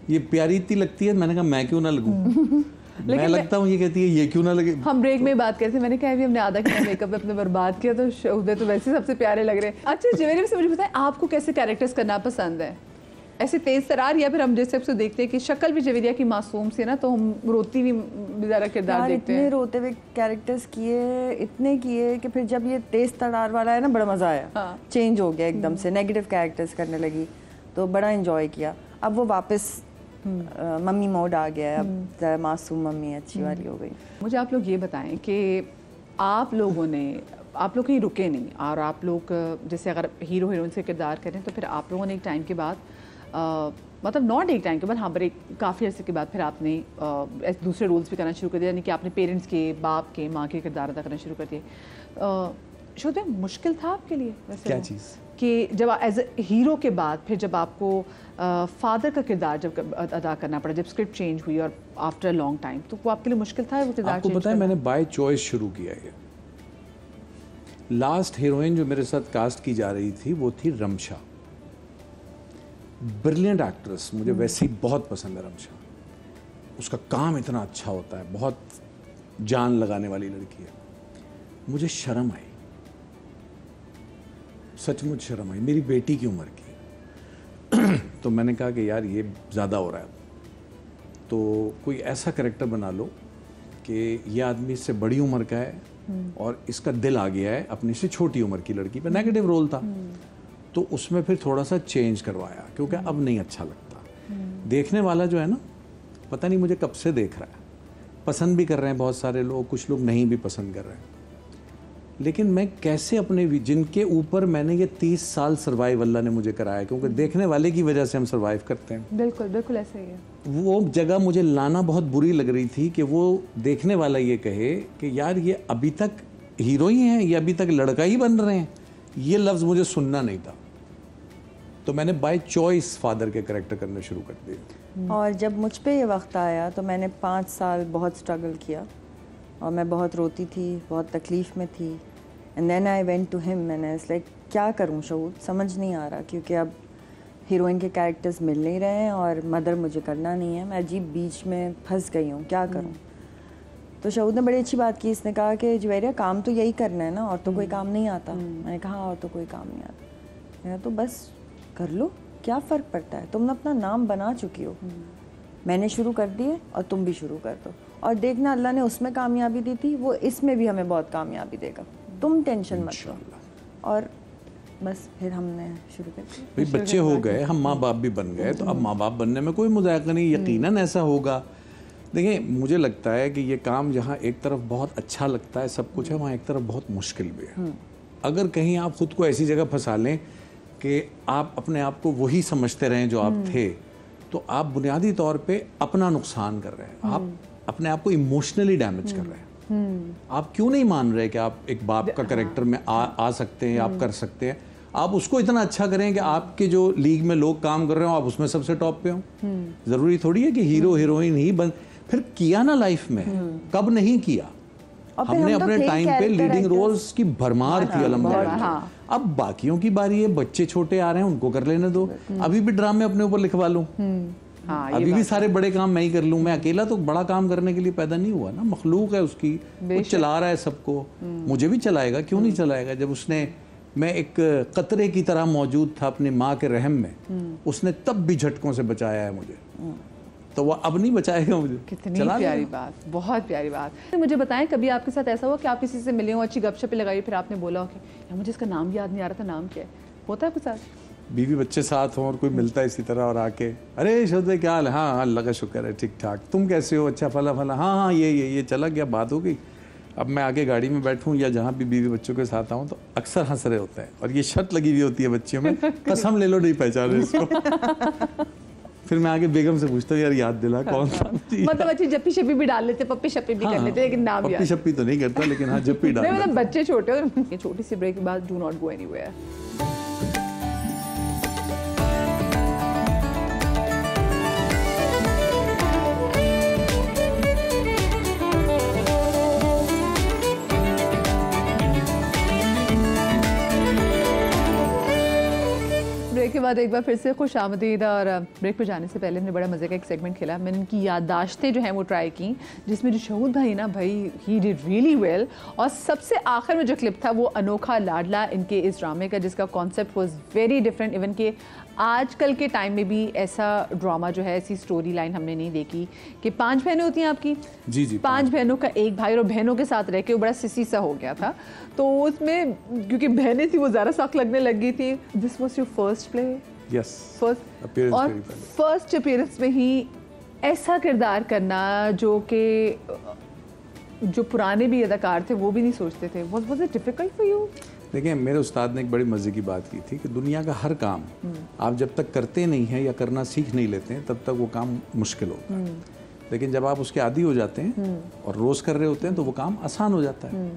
ये प्यारी इतनी लगती है, मैंने कहा मैं क्यों ना लगूं। मैं लगता हूँ, ये कहती है ये क्यों ना लगे। हम ब्रेक में बात करते थे, मैंने कहा भी हमने आधा घंटा मेकअप अपने बर्बाद किया, तो शोधे तो वैसे सबसे प्यारे लग रहे हैं। अच्छा जवेरिया से मुझे बताएं, आपको कैसे कैरेक्टर्स करना पसंद है? ऐसे तेज तरार, या फिर हम जैसे आपसे देखते हैं कि शक्ल भी जवेरिया की मासूम से ना, तो हम रोती भी ज़रा किरदार देखते हैं। इतने रोते हुए कैरेक्टर्स किए, इतने किए कि फिर जब ये तेज तरार वाला है ना, बड़ा मज़ा आया। हाँ। चेंज हो गया एकदम से, नेगेटिव कैरेक्टर्स करने लगी तो बड़ा इंजॉय किया। अब वो वापस मम्मी मोड आ गया है, अब मासूम मम्मी अच्छी वाली हो गई। मुझे आप लोग ये बताएं कि आप लोगों ने, आप लोग कहीं रुके नहीं, और आप लोग जैसे अगर हीरो हीरोइन से किरदार करें तो फिर आप लोगों ने एक टाइम के बाद मतलब नॉट एक टाइम के बाद, हाँ पर एक काफ़ी अर्से के बाद फिर आपने दूसरे रोल्स भी करना शुरू कर दिया, यानी कि आपने पेरेंट्स के, बाप के, माँ के किरदार अदा करना शुरू कर दिए। श्रोते, मुश्किल था आपके लिए वैसे क्या चीज़ कि जब एज ए हीरो के बाद फिर जब आपको फादर का किरदार जब अदा करना पड़ा, जब स्क्रिप्ट चेंज हुई और आफ्टर लॉन्ग टाइम, तो वो आपके लिए मुश्किल था वो किरदार? आपको पता है मैंने बाय चॉइस शुरू किया ये। लास्ट हीरोइन जो मेरे साथ कास्ट की जा रही थी वो थी रमशा। ब्रिलियंट एक्ट्रेस, मुझे वैसे ही बहुत पसंद है रमशा। उसका काम इतना अच्छा होता है, बहुत जान लगाने वाली लड़की है। मुझे शर्म आई, सचमुच शर्म आई, मेरी बेटी की उम्र की है। तो मैंने कहा कि यार ये ज़्यादा हो रहा है, तो कोई ऐसा कैरेक्टर बना लो कि ये आदमी इससे बड़ी उम्र का है और इसका दिल आ गया है अपनी से छोटी उम्र की लड़की पे। नेगेटिव रोल था, तो उसमें फिर थोड़ा सा चेंज करवाया, क्योंकि अब नहीं अच्छा लगता। देखने वाला जो है ना, पता नहीं मुझे कब से देख रहा है, पसंद भी कर रहे हैं बहुत सारे लोग, कुछ लोग नहीं भी पसंद कर रहे हैं, लेकिन मैं कैसे अपने जिनके ऊपर मैंने ये 30 साल सर्वाइव अल्लाह ने मुझे कराया, क्योंकि देखने वाले की वजह से हम सर्वाइव करते हैं। बिल्कुल बिल्कुल ऐसे ही है। वो जगह मुझे लाना बहुत बुरी लग रही थी कि वो देखने वाला ये कहे कि यार ये अभी तक हीरो ही हैं, ये अभी तक लड़का ही बन रहे हैं। ये लफ्ज़ मुझे सुनना नहीं था, तो मैंने बाय चॉइस फादर के कैरेक्टर करने शुरू कर दिए। और जब मुझ पे ये वक्त आया तो मैंने 5 साल बहुत स्ट्रगल किया और मैं बहुत रोती थी, बहुत तकलीफ़ में थी। And then I went to him, मैंने लाइक क्या करूं शहूद, समझ नहीं आ रहा, क्योंकि अब हीरोइन के कैरेक्टर्स मिल नहीं रहे हैं और मदर मुझे करना नहीं है। मैं अजीब बीच में फंस गई हूँ, क्या करूँ। तो शहूद ने बड़ी अच्छी बात की, इसने कहा कि जुवेरिया काम तो यही करना है ना, और तो कोई काम नहीं आता। मैंने कहा और तो कोई काम नहीं आता। मैंने तो बस कर लो, क्या फ़र्क पड़ता है, तुमने अपना नाम बना चुकी हो। मैंने शुरू कर दिए और तुम भी शुरू कर दो, और देखना अल्लाह ने उसमें कामयाबी दी थी, वो इसमें भी हमें बहुत कामयाबी देगा, तुम टेंशन मत लो। और बस फिर हमने शुरू कर दिया। भाई बच्चे हो गए, हम माँ बाप भी बन गए, तो अब माँ बाप बनने में कोई मुज़ायका नहीं, यकीनन ऐसा होगा। देखिए मुझे लगता है कि ये काम जहाँ एक तरफ बहुत अच्छा लगता है, सब कुछ है, वहाँ एक तरफ बहुत मुश्किल भी है। अगर कहीं आप खुद को ऐसी जगह फंसा लें कि आप अपने आप को वही समझते रहें जो आप थे, तो आप बुनियादी तौर पे अपना नुकसान कर रहे हैं, आप अपने आप को इमोशनली डैमेज कर रहे हैं। आप क्यों नहीं मान रहे कि आप एक बाप का कैरेक्टर में आ सकते हैं, आप कर सकते हैं। आप उसको इतना अच्छा करें कि आपके जो लीग में लोग काम कर रहे हो आप उसमें सबसे टॉप पे हो। ज़रूरी थोड़ी है कि हीरो हीरोइन ही बन, फिर किया ना लाइफ में, कब नहीं किया। हमने अपने टाइम पे लीडिंग रोल्स की भरमार थी अल्हम्दुलिल्लाह। अब बाकियों की बारी है, बच्चे छोटे आ रहे हैं उनको कर लेने दो। अभी भी ड्रामे अपने ऊपर लिखवा लूं, अभी भी सारे बड़े काम मैं ही कर लूं। मैं अकेला तो बड़ा काम करने के लिए पैदा नहीं हुआ ना, मखलूक है उसकी, वो चला रहा है सबको, मुझे भी चलाएगा, क्यों नहीं चलाएगा। जब उसने, मैं एक कतरे की तरह मौजूद था अपनी माँ के रहम में, उसने तब भी झटकों से बचाया है मुझे, तो वो अब नहीं बचाएगा मुझे। कितनी प्यारी बात, बहुत प्यारी बात। मुझे बताएं कभी आपके साथ ऐसा हुआ कि आप किसी से मिले हो, अच्छी गपशप लगाई, फिर आपने बोला हो कि यार मुझे इसका नाम याद नहीं आ रहा था, नाम क्या है, होता है कुछ साथ? बीवी बच्चे साथ हों और कोई मिलता है इसी तरह और आके अरे शोदे क्या हाल है, हाँ अल्लाह का शुक्र है ठीक ठाक, तुम कैसे हो, अच्छा फला फला, हाँ हाँ ये चला गया, बात हो गई। अब मैं आगे गाड़ी में बैठूं या जहाँ भी बीवी बच्चों के साथ आऊँ तो अक्सर हंस रहे होते हैं, और ये शर्त लगी हुई होती है बच्चियों में, कसम ले लो नहीं पहचान रहे इसको। फिर मैं आगे बेगम से पूछता हूँ यार याद दिला कौन था। मतलब अच्छी जप्पी शप्पी भी डाल लेते, पप्पी शप्पी भी कर लेते, लेकिन नाम पप्पी शप्पी तो नहीं करता, लेकिन हाँ जप्पी डाल मतलब बच्चे छोटे हो। छोटी सी ब्रेक के बाद do not go anywhere. Break के बाद एक बार फिर से खुश आमदीद। और ब्रेक पर जाने से पहले हमने बड़ा मज़े का एक सेगमेंट खेला, मैंने इनकी याददाश्तें जो हैं वो ट्राई की, जिसमें जो शहूद भाई ना भाई ही डिड रियली वेल। और सबसे आखिर में जो क्लिप था वो अनोखा लाडला इनके इस ड्रामे का, जिसका concept was very different. Even कि आजकल के टाइम में भी ऐसा ड्रामा जो है, ऐसी स्टोरी लाइन हमने नहीं देखी कि 5 बहनें होती हैं आपकी, जी 5 बहनों का एक भाई, और बहनों के साथ रह के वो बड़ा सिसी सा हो गया था। तो उसमें क्योंकि बहनें थी वो ज़्यादा सख्त लगने लग गई थी। This was your first play? Yes, first. और फर्स्ट अपीयरेंस में ही ऐसा किरदार करना जो कि जो पुराने भी अदाकार थे वो भी नहीं सोचते थे, was it difficult for you? देखिए मेरे उस्ताद ने एक बड़ी मज़े की बात की थी कि दुनिया का हर काम आप जब तक करते नहीं हैं या करना सीख नहीं लेते हैं तब तक वो काम मुश्किल होता है, लेकिन जब आप उसके आदी हो जाते हैं और रोज़ कर रहे होते हैं तो वो काम आसान हो जाता है।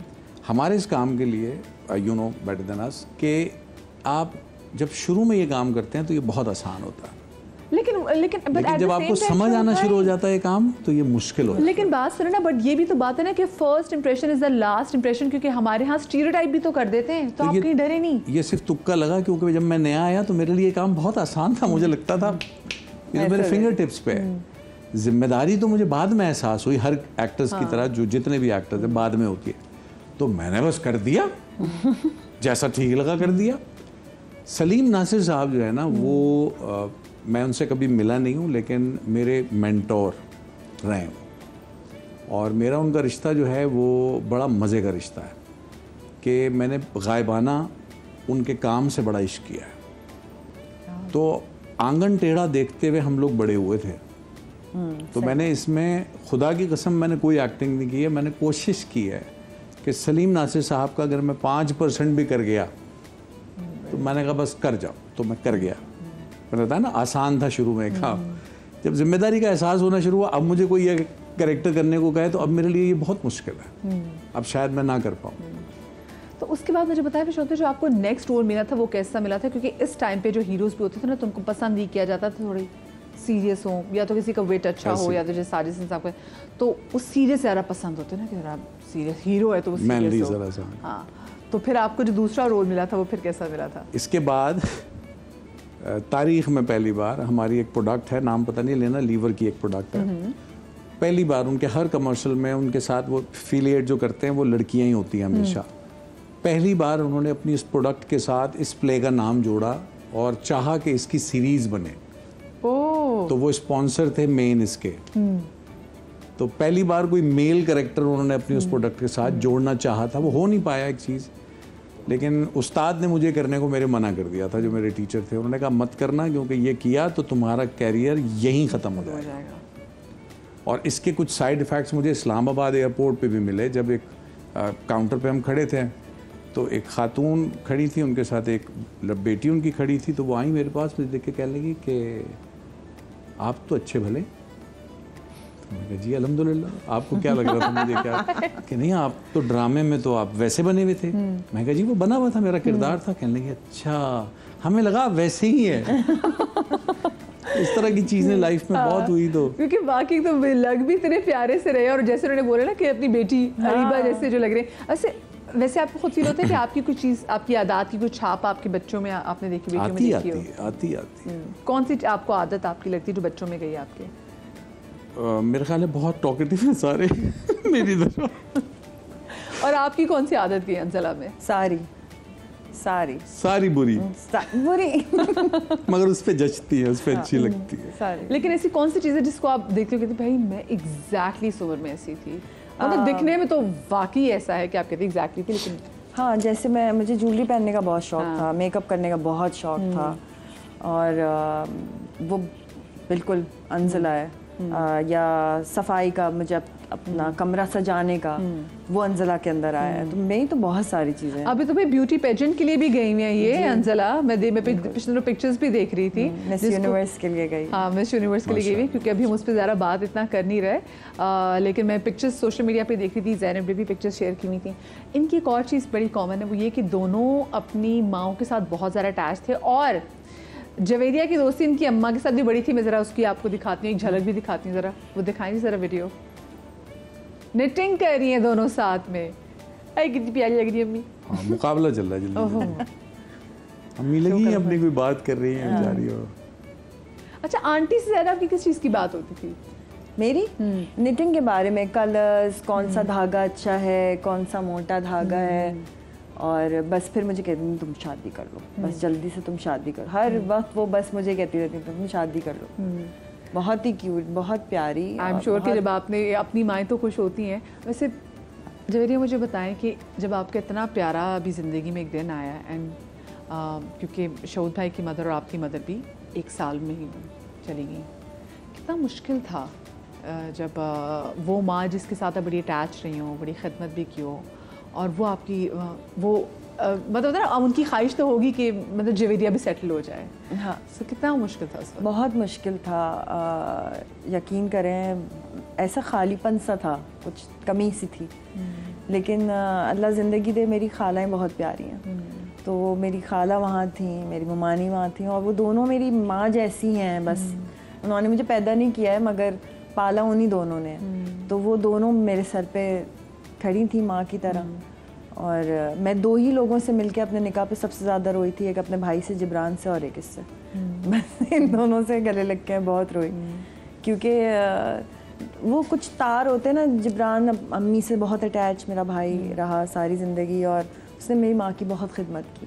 हमारे इस काम के लिए you know better than us कि आप जब शुरू में ये काम करते हैं तो ये बहुत आसान होता है, लेकिन जब आपको समझ आना शुरू हो जाता है काम तो ये मुश्किल हो जाता है। लेकिन बात सुनो ना, बट ये भी तो बात है ना कि first impression is the last impression, क्योंकि हमारे यहाँ स्टीरियोटाइप भी तो कर देते हैं, तो आप कहीं डरे नहीं? ये सिर्फ तुक्का लगा, क्योंकि जब मैं नया आया तो मेरे लिए काम बहुत आसान था। मुझे लगता था ये मेरे फिंगर टिप्स पे है। जिम्मेदारी तो मुझे बाद में एहसास हुई, हर एक्टर्स की तरह जो जितने भी एक्टर्स हैं बाद में होती है। तो मैंने बस कर दिया जैसा ठीक लगा कर दिया। सलीम नासिर साहब जो है ना, वो मैं उनसे कभी मिला नहीं हूँ, लेकिन मेरे मेंटोर रहे हैं और मेरा उनका रिश्ता जो है वो बड़ा मज़े का रिश्ता है कि मैंने गायबाना उनके काम से बड़ा इश्क किया है। तो आंगन टेढ़ा देखते हुए हम लोग बड़े हुए थे। तो मैंने इसमें खुदा की कसम मैंने कोई एक्टिंग नहीं की है। मैंने कोशिश की है कि सलीम नासिर साहब का अगर मैं 5% भी कर गया तो मैंने कहा बस कर जाओ, तो मैं कर गया। मैंने बताया ना आसान था शुरू में काम, जब जिम्मेदारी का एहसास होना शुरू हुआ, अब मुझे कोई ये कैरेक्टर करने को कहे तो अब मेरे लिए ये बहुत मुश्किल है, अब शायद मैं ना कर पाऊँ। तो उसके बाद मुझे बताया फिर जो आपको नेक्स्ट रोल मिला था वो कैसा मिला था? क्योंकि इस टाइम पे जो हीरोज़ भी होते थे ना, तुमको पसंद नहीं किया जाता था, थोड़ी सीरियस हो या तो किसी का वेट अच्छा हो या तो जैसे साजिद साहब का, तो उस सीरियस ज़्यादा पसंद होते ना कि जरा सीरियस हीरो है तो वो सीरियस हो। हाँ, तो फिर आपको जो दूसरा रोल मिला था वो फिर कैसा मिला था? इसके बाद तारीख में पहली बार हमारी एक प्रोडक्ट है, नाम पता नहीं लेना, लीवर की एक प्रोडक्ट है। पहली बार उनके हर कमर्शियल में उनके साथ वो एफिलिएट जो करते हैं वो लड़कियां ही होती हैं हमेशा। पहली बार उन्होंने अपनी इस प्रोडक्ट के साथ इस प्ले का नाम जोड़ा और चाहा कि इसकी सीरीज बने। तो वो स्पॉन्सर थे मेन इसके। तो पहली बार कोई मेल कैरेक्टर उन्होंने अपनी उस प्रोडक्ट के साथ जोड़ना चाहा था, वो हो नहीं पाया एक चीज़, लेकिन उस्ताद ने मुझे करने को मेरे मना कर दिया था, जो मेरे टीचर थे। उन्होंने कहा मत करना, क्योंकि ये किया तो तुम्हारा कैरियर यहीं ख़त्म हो जाएगा। और इसके कुछ साइड इफ़ेक्ट्स मुझे इस्लामाबाद एयरपोर्ट पे भी मिले। जब एक काउंटर पे हम खड़े थे तो एक खातून खड़ी थी, उनके साथ एक बेटी उनकी खड़ी थी, तो वो आई मेरे पास, मुझे देख के कहने लगी कि आप तो अच्छे भले। तो मैंने कहा जी अल्हम्दुलिल्लाह, आपको क्या लग रहा था मुझे क्या कि नहीं आप तो ड्रामे में तो आप वैसे बने हुए थे। मैं कहा जी वो बना हुआ था, मेरा किरदार था। कहने लगी अच्छा, हमें लगा वैसे ही है। इस तरह की चीज़ें लाइफ में बहुत हुई। तो क्योंकि बाकी तो लग भी इतने प्यारे से रहे, और जैसे उन्होंने बोला ना कि अपनी बेटी अरीबा जैसे जो लग रहे ऐसे, वैसे आपको खुद फील होता है कि आपकी कुछ चीज़, आपकी आदत की कुछ छाप आपके बच्चों में आपने देखी, बेटियों में देखी हो? आती कौन सी आपको आदत आपकी लगती है जो बच्चों में गई आपके? मेरे ख्याल है बहुत टॉकेटिव हैं सारे मेरी तरफ। और आपकी कौन सी आदत की अंजला में? सारी बुरी मगर उस पे जचती है, उस पे अच्छी लगती है। लेकिन ऐसी कौन सी चीज़ है जिसको आप देखते हो कहते भाई मैं एग्जैक्टली इस उम्र में ऐसी थी? मतलब दिखने में तो वाकई ऐसा है कि आप कहते एग्जैक्टली थी, लेकिन हाँ, जैसे मुझे ज्वेलरी पहनने का बहुत शौक था, मेकअप करने का बहुत शौक था, और वो बिल्कुल अंजला है। या सफाई का, मुझे अपना कमरा सजाने का, वो अंजला के अंदर आया है। तो मेरी तो बहुत सारी चीज़ें। अभी तो भाई ब्यूटी पेजेंट के लिए भी गई हुई है ये अंजला। मैं पिछले पिक्चर्स भी देख रही थी, मिस यूनिवर्स के लिए गई। हाँ, मिस यूनिवर्स के लिए गई हुई, क्योंकि अभी हम उस पर ज़्यादा बात इतना कर नहीं रहे। लेकिन मैं पिक्चर्स सोशल मीडिया पे देख रही थी, ज़ैनब ने भी पिक्चर्स शेयर की हुई थी। इनकी एक और चीज़ बड़ी कॉमन है, वो ये कि दोनों अपनी माओं के साथ बहुत ज़्यादा अटैच थे। और जवेरिया की दोस्ती इनकी अम्मा के साथ भी बड़ी थी। मैं ज़रा उसकी आपको दिखाती हूँ, एक झलक भी दिखाती हूँ, ज़रा वो दिखाएंगे ज़रा वीडियो। निटिंग कर रही हैं दोनों साथ में, अरे कितनी प्यारी लग रही है अम्मी। हाँ, मुकाबला चल रहा है जल्दी। अम्मी लगी हैं अपनी कोई बात कर रही हैं बेचारी। और अच्छा, आंटी से ज़्यादा आपकी किस चीज़ की बात होती थी? मेरी निटिंग के बारे में, कलर्स, कौन सा धागा अच्छा है, कौन सा मोटा धागा है। और बस फिर मुझे कहती थी तुम शादी कर लो, बस जल्दी से तुम शादी कर। हर वक्त वो बस मुझे कहती रहती तुम शादी कर लो। बहुत ही क्यूट, बहुत प्यारी। आई एम श्योर कि जब आपने अपनी माएँ तो खुश होती हैं। वैसे जवेरिया मुझे बताएं कि जब आपका इतना प्यारा अभी ज़िंदगी में एक दिन आया, एंड क्योंकि शऊद भाई की मदर और आपकी मदर भी 1 साल में ही चली गई, कितना मुश्किल था जब वो माँ जिसके साथ आप बड़ी अटैच रही हो, बड़ी खिदमत भी की हो, और वो आपकी वो मतलब ना उनकी ख्वाहिश तो होगी कि मतलब जवेरिया भी सेटल हो जाए। हाँ, तो कितना मुश्किल था उस वक्त? बहुत मुश्किल था। यकीन करें, ऐसा खालीपन सा था, कुछ कमी सी थी। लेकिन अल्लाह ज़िंदगी दे, मेरी खालाएँ बहुत प्यारी हैं, तो मेरी खाला वहाँ थी, मेरी ममानी वहाँ थी, और वो दोनों मेरी माँ जैसी हैं बस। उन्होंने मुझे पैदा नहीं किया है मगर पाला उन्हीं दोनों ने। तो वो दोनों मेरे सर पे खड़ी थी माँ की तरह। और मैं 2 ही लोगों से मिलके अपने निकाह पे सबसे ज़्यादा रोई थी, एक अपने भाई से जिब्रान से और एक इससे। बस इन दोनों से गले लग के बहुत रोई, क्योंकि वो कुछ तार होते हैं ना। जिब्रान अम्मी से बहुत अटैच मेरा भाई रहा सारी ज़िंदगी, और उसने मेरी माँ की बहुत खिदमत की।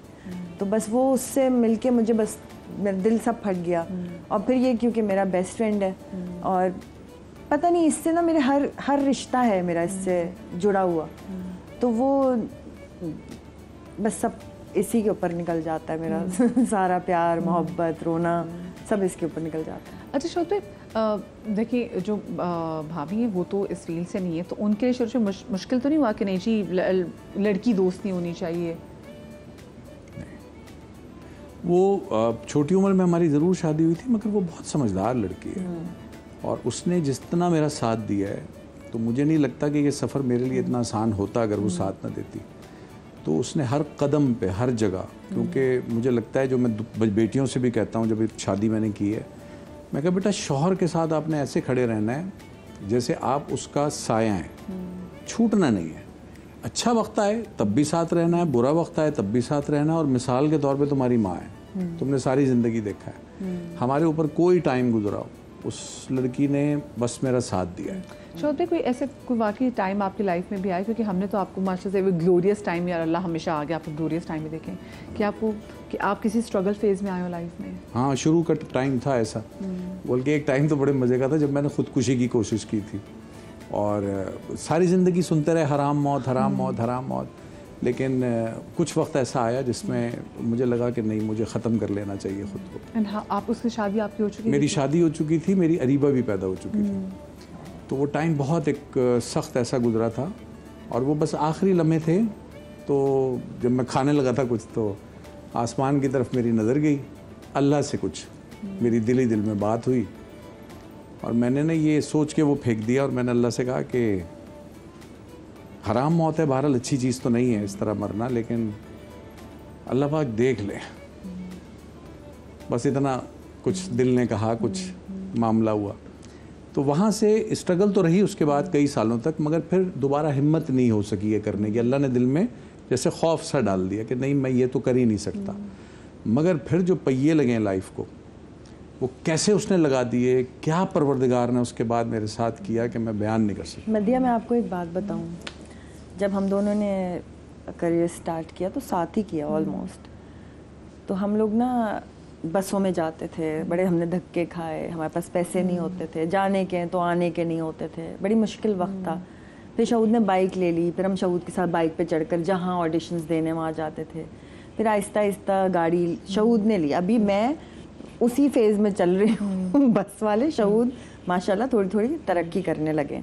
तो बस वो उससे मिलके मुझे बस मेरा दिल सब फट गया। और फिर ये क्योंकि मेरा बेस्ट फ्रेंड है, और पता नहीं इससे ना मेरे हर रिश्ता है मेरा इससे जुड़ा हुआ, तो वो बस सब इसी के ऊपर निकल जाता है मेरा। सारा प्यार, मोहब्बत, रोना सब इसके ऊपर निकल जाता है। अच्छा शोते, देखिए जो भाभी हैं वो तो इस फील्ड से नहीं है, तो उनके लिए शुरू से मुश्किल तो नहीं हुआ कि नहीं जी लड़की दोस्त नहीं होनी चाहिए? वो छोटी उम्र में हमारी ज़रूर शादी हुई थी, मगर वो बहुत समझदार लड़की है, और उसने जितना मेरा साथ दिया है, तो मुझे नहीं लगता कि ये सफ़र मेरे लिए इतना आसान होता अगर वो साथ ना देती। तो उसने हर कदम पे, हर जगह, क्योंकि मुझे लगता है, जो मैं बेटियों से भी कहता हूँ जब शादी मैंने की है, मैं कहा बेटा शौहर के साथ आपने ऐसे खड़े रहना है जैसे आप उसका साया हैं, छूटना नहीं है। अच्छा वक्त आए तब भी साथ रहना है, बुरा वक्त आए तब भी साथ रहना है। और मिसाल के तौर पे तुम्हारी माँ है, तुमने सारी ज़िंदगी देखा है, हमारे ऊपर कोई टाइम गुजरा हो, उस लड़की ने बस मेरा साथ दिया है। शोते, कोई ऐसे कोई वाकई टाइम आपकी लाइफ में भी आया, क्योंकि हमने तो आपको माशाल्लाह से ग्लोरियस टाइम, या अल्लाह हमेशा आगे आपको ग्लोरियस टाइम में देखें, कि आप किसी स्ट्रगल फेज में आए हो लाइफ में? हाँ, शुरू का टाइम था ऐसा, बल्कि एक टाइम तो बड़े मज़े का था जब मैंने खुदकुशी की कोशिश की थी, और सारी ज़िंदगी सुनते रहे हराम मौत, हराम मौत, हराम मौत। लेकिन कुछ वक्त ऐसा आया जिसमें मुझे लगा कि नहीं, मुझे ख़त्म कर लेना चाहिए ख़ुद को। आप उसकी शादी आपकी हो चुकी? मेरी शादी हो चुकी थी, मेरी अरीबा भी पैदा हो चुकी थी। तो वो टाइम बहुत एक सख्त ऐसा गुजरा था, और वो बस आखिरी लम्हे थे। तो जब मैं खाने लगा था कुछ, तो आसमान की तरफ मेरी नज़र गई, अल्लाह से कुछ मेरी दिल ही दिल में बात हुई, और मैंने ना ये सोच के वो फेंक दिया, और मैंने अल्लाह से कहा कि हराम मौत है, बहरहाल अच्छी चीज़ तो नहीं है इस तरह मरना, लेकिन अल्लाह पाक देख ले। बस इतना कुछ दिल ने कहा, कुछ मामला हुआ। तो वहाँ से स्ट्रगल तो रही उसके बाद कई सालों तक, मगर फिर दोबारा हिम्मत नहीं हो सकी है करने की। अल्लाह ने दिल में जैसे खौफ सा डाल दिया कि नहीं, मैं ये तो कर ही नहीं सकता। मगर फिर जो पहिए लगे लाइफ को, वो कैसे उसने लगा दिए, क्या परवरदिगार ने उसके बाद मेरे साथ किया कि मैं बयान नहीं कर सकता। मदिया, मैं आपको एक बात बताऊं, जब हम दोनों ने करियर स्टार्ट किया तो साथ ही किया ऑलमोस्ट। तो हम लोग ना बसों में जाते थे, बड़े हमने धक्के खाए, हमारे पास पैसे नहीं होते थे, जाने के तो आने के नहीं होते थे, बड़ी मुश्किल वक्त था। फिर शहूद ने बाइक ले ली, फिर हम शहूद के साथ बाइक पे चढ़कर जहाँ ऑडिशंस देने वहाँ जाते थे। फिर आहिस्ता आहिस्ता गाड़ी शहूद ने ली। अभी मैं उसी फेज़ में चल रही हूँ। बस वाले शहूद माशाल्लाह थोड़ी थोड़ी तरक्की करने लगे।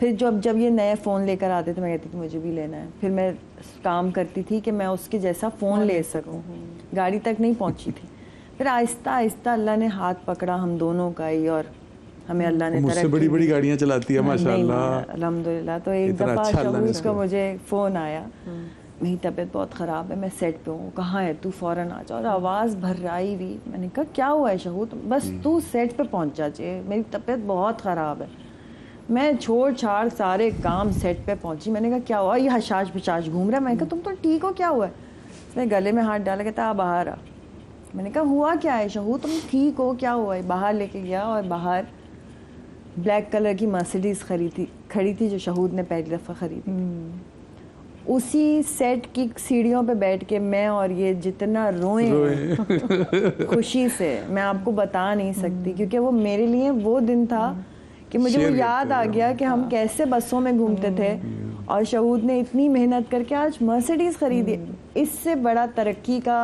फिर जब ये नए फ़ोन लेकर आते थे, मैं कहती थी मुझे भी लेना है। फिर मैं काम करती थी कि मैं उसके जैसा फ़ोन ले सकूँ, गाड़ी तक नहीं पहुँची थी। फिर आहिस्ता आहिस्ता अल्लाह ने हाथ पकड़ा हम दोनों का ही, और हमें अल्लाह ने मुझसे बड़ी बड़ी गाड़ियाँ चलाती है माशाल्लाह, अल्हम्दुलिल्लाह। तो एक दफ़ा शहूद का मुझे फ़ोन आया, मेरी तबीयत बहुत ख़राब है, मैं सेट पे हूँ, कहाँ है तू, फ़ौरन आ जा। और आवाज़ भर्राई हुई। मैंने कहा क्या हुआ है शहूद, बस तू सेट पे पहुँच जा, मेरी तबीयत बहुत ख़राब है। मैं छोड़ छाड़ सारे काम सेट पे पहुँची। मैंने कहा क्या हुआ, ये हशाश पिशाश घूम रहा है। मैंने कहा तुम तो ठीक हो, क्या हुआ है? उसने गले में हाथ डाला, कहता बाहर आ। मैंने कहा हुआ क्या है शहूद, तुम ठीक हो, क्या हुआ है? बाहर लेके गया, और बाहर ब्लैक कलर की मर्सिडीज़ खड़ी थी जो शहूद ने पहली दफ़ा खरीदी। उसी सेट की सीढ़ियों पे बैठ के मैं और ये जितना रोए खुशी से मैं आपको बता नहीं सकती, क्योंकि वो मेरे लिए वो दिन था कि मुझे वो याद आ गया कि हम कैसे बसों में घूमते थे, और शहूद ने इतनी मेहनत करके आज मर्सिडीज़ खरीदी। इससे बड़ा तरक्की का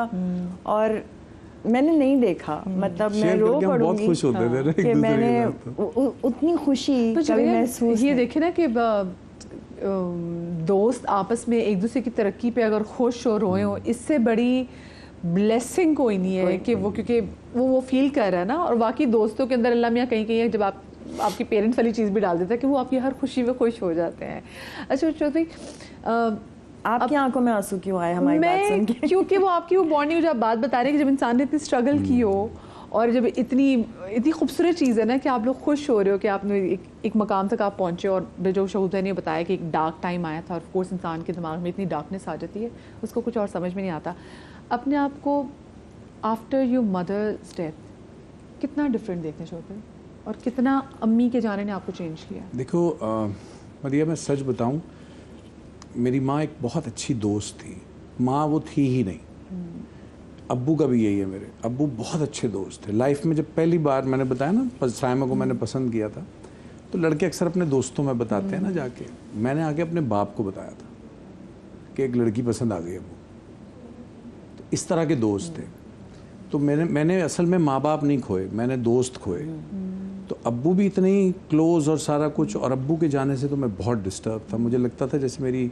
और मैंने नहीं देखा। मतलब मैं रो पड़ूंगी कि मैंने उतनी खुशी कभी महसूस। ये देखे ना कि दोस्त आपस में एक दूसरे की तरक्की पे अगर खुश हो, रोए हो, इससे बड़ी ब्लेसिंग कोई नहीं है कि वो, क्योंकि वो फील कर रहा है ना। और बाकी दोस्तों के अंदर अल्लाह मियाँ कहीं कहीं जब आपके पेरेंट्स वाली चीज़ भी डाल देता है कि वो आपकी हर खुशी में खुश हो जाते हैं। अच्छा चौधरी, आपकी आंखों में आंसू क्यों आए हमारी बात सुन के? क्योंकि वो आपकी वो बॉन्डिंग जब बात बता रहे हैं कि जब इंसान ने इतनी स्ट्रगल की हो और जब इतनी खूबसूरत चीज़ है ना कि आप लोग खुश हो रहे हो कि आपने एक मकाम तक आप पहुँचे। और जो शहूद ने बताया कि एक डार्क टाइम आया था और कोर्स इंसान के दिमाग में इतनी डार्कनेस आ जाती है उसको कुछ और समझ में नहीं आता। अपने आप को आफ्टर योर मदर्स डेथ कितना डिफरेंट देखने शुरू हुए और कितना अम्मी के जाने ने आपको चेंज किया? देखो मरिया, मैं सच बताऊं, मेरी माँ एक बहुत अच्छी दोस्त थी। माँ वो थी ही नहीं। अब्बू का भी यही है। मेरे अब्बू बहुत अच्छे दोस्त थे। लाइफ में जब पहली बार मैंने बताया ना साइमा को मैंने पसंद किया था, तो लड़के अक्सर अपने दोस्तों में बताते हैं ना जाके, मैंने आके अपने बाप को बताया था कि एक लड़की पसंद आ गई अब्बू। तो इस तरह के दोस्त थे। तो मैंने असल में माँ बाप नहीं खोए, मैंने दोस्त खोए। तो अब्बू भी इतने ही क्लोज और सारा कुछ, और अब्बू के जाने से तो मैं बहुत डिस्टर्ब था। मुझे लगता था जैसे मेरी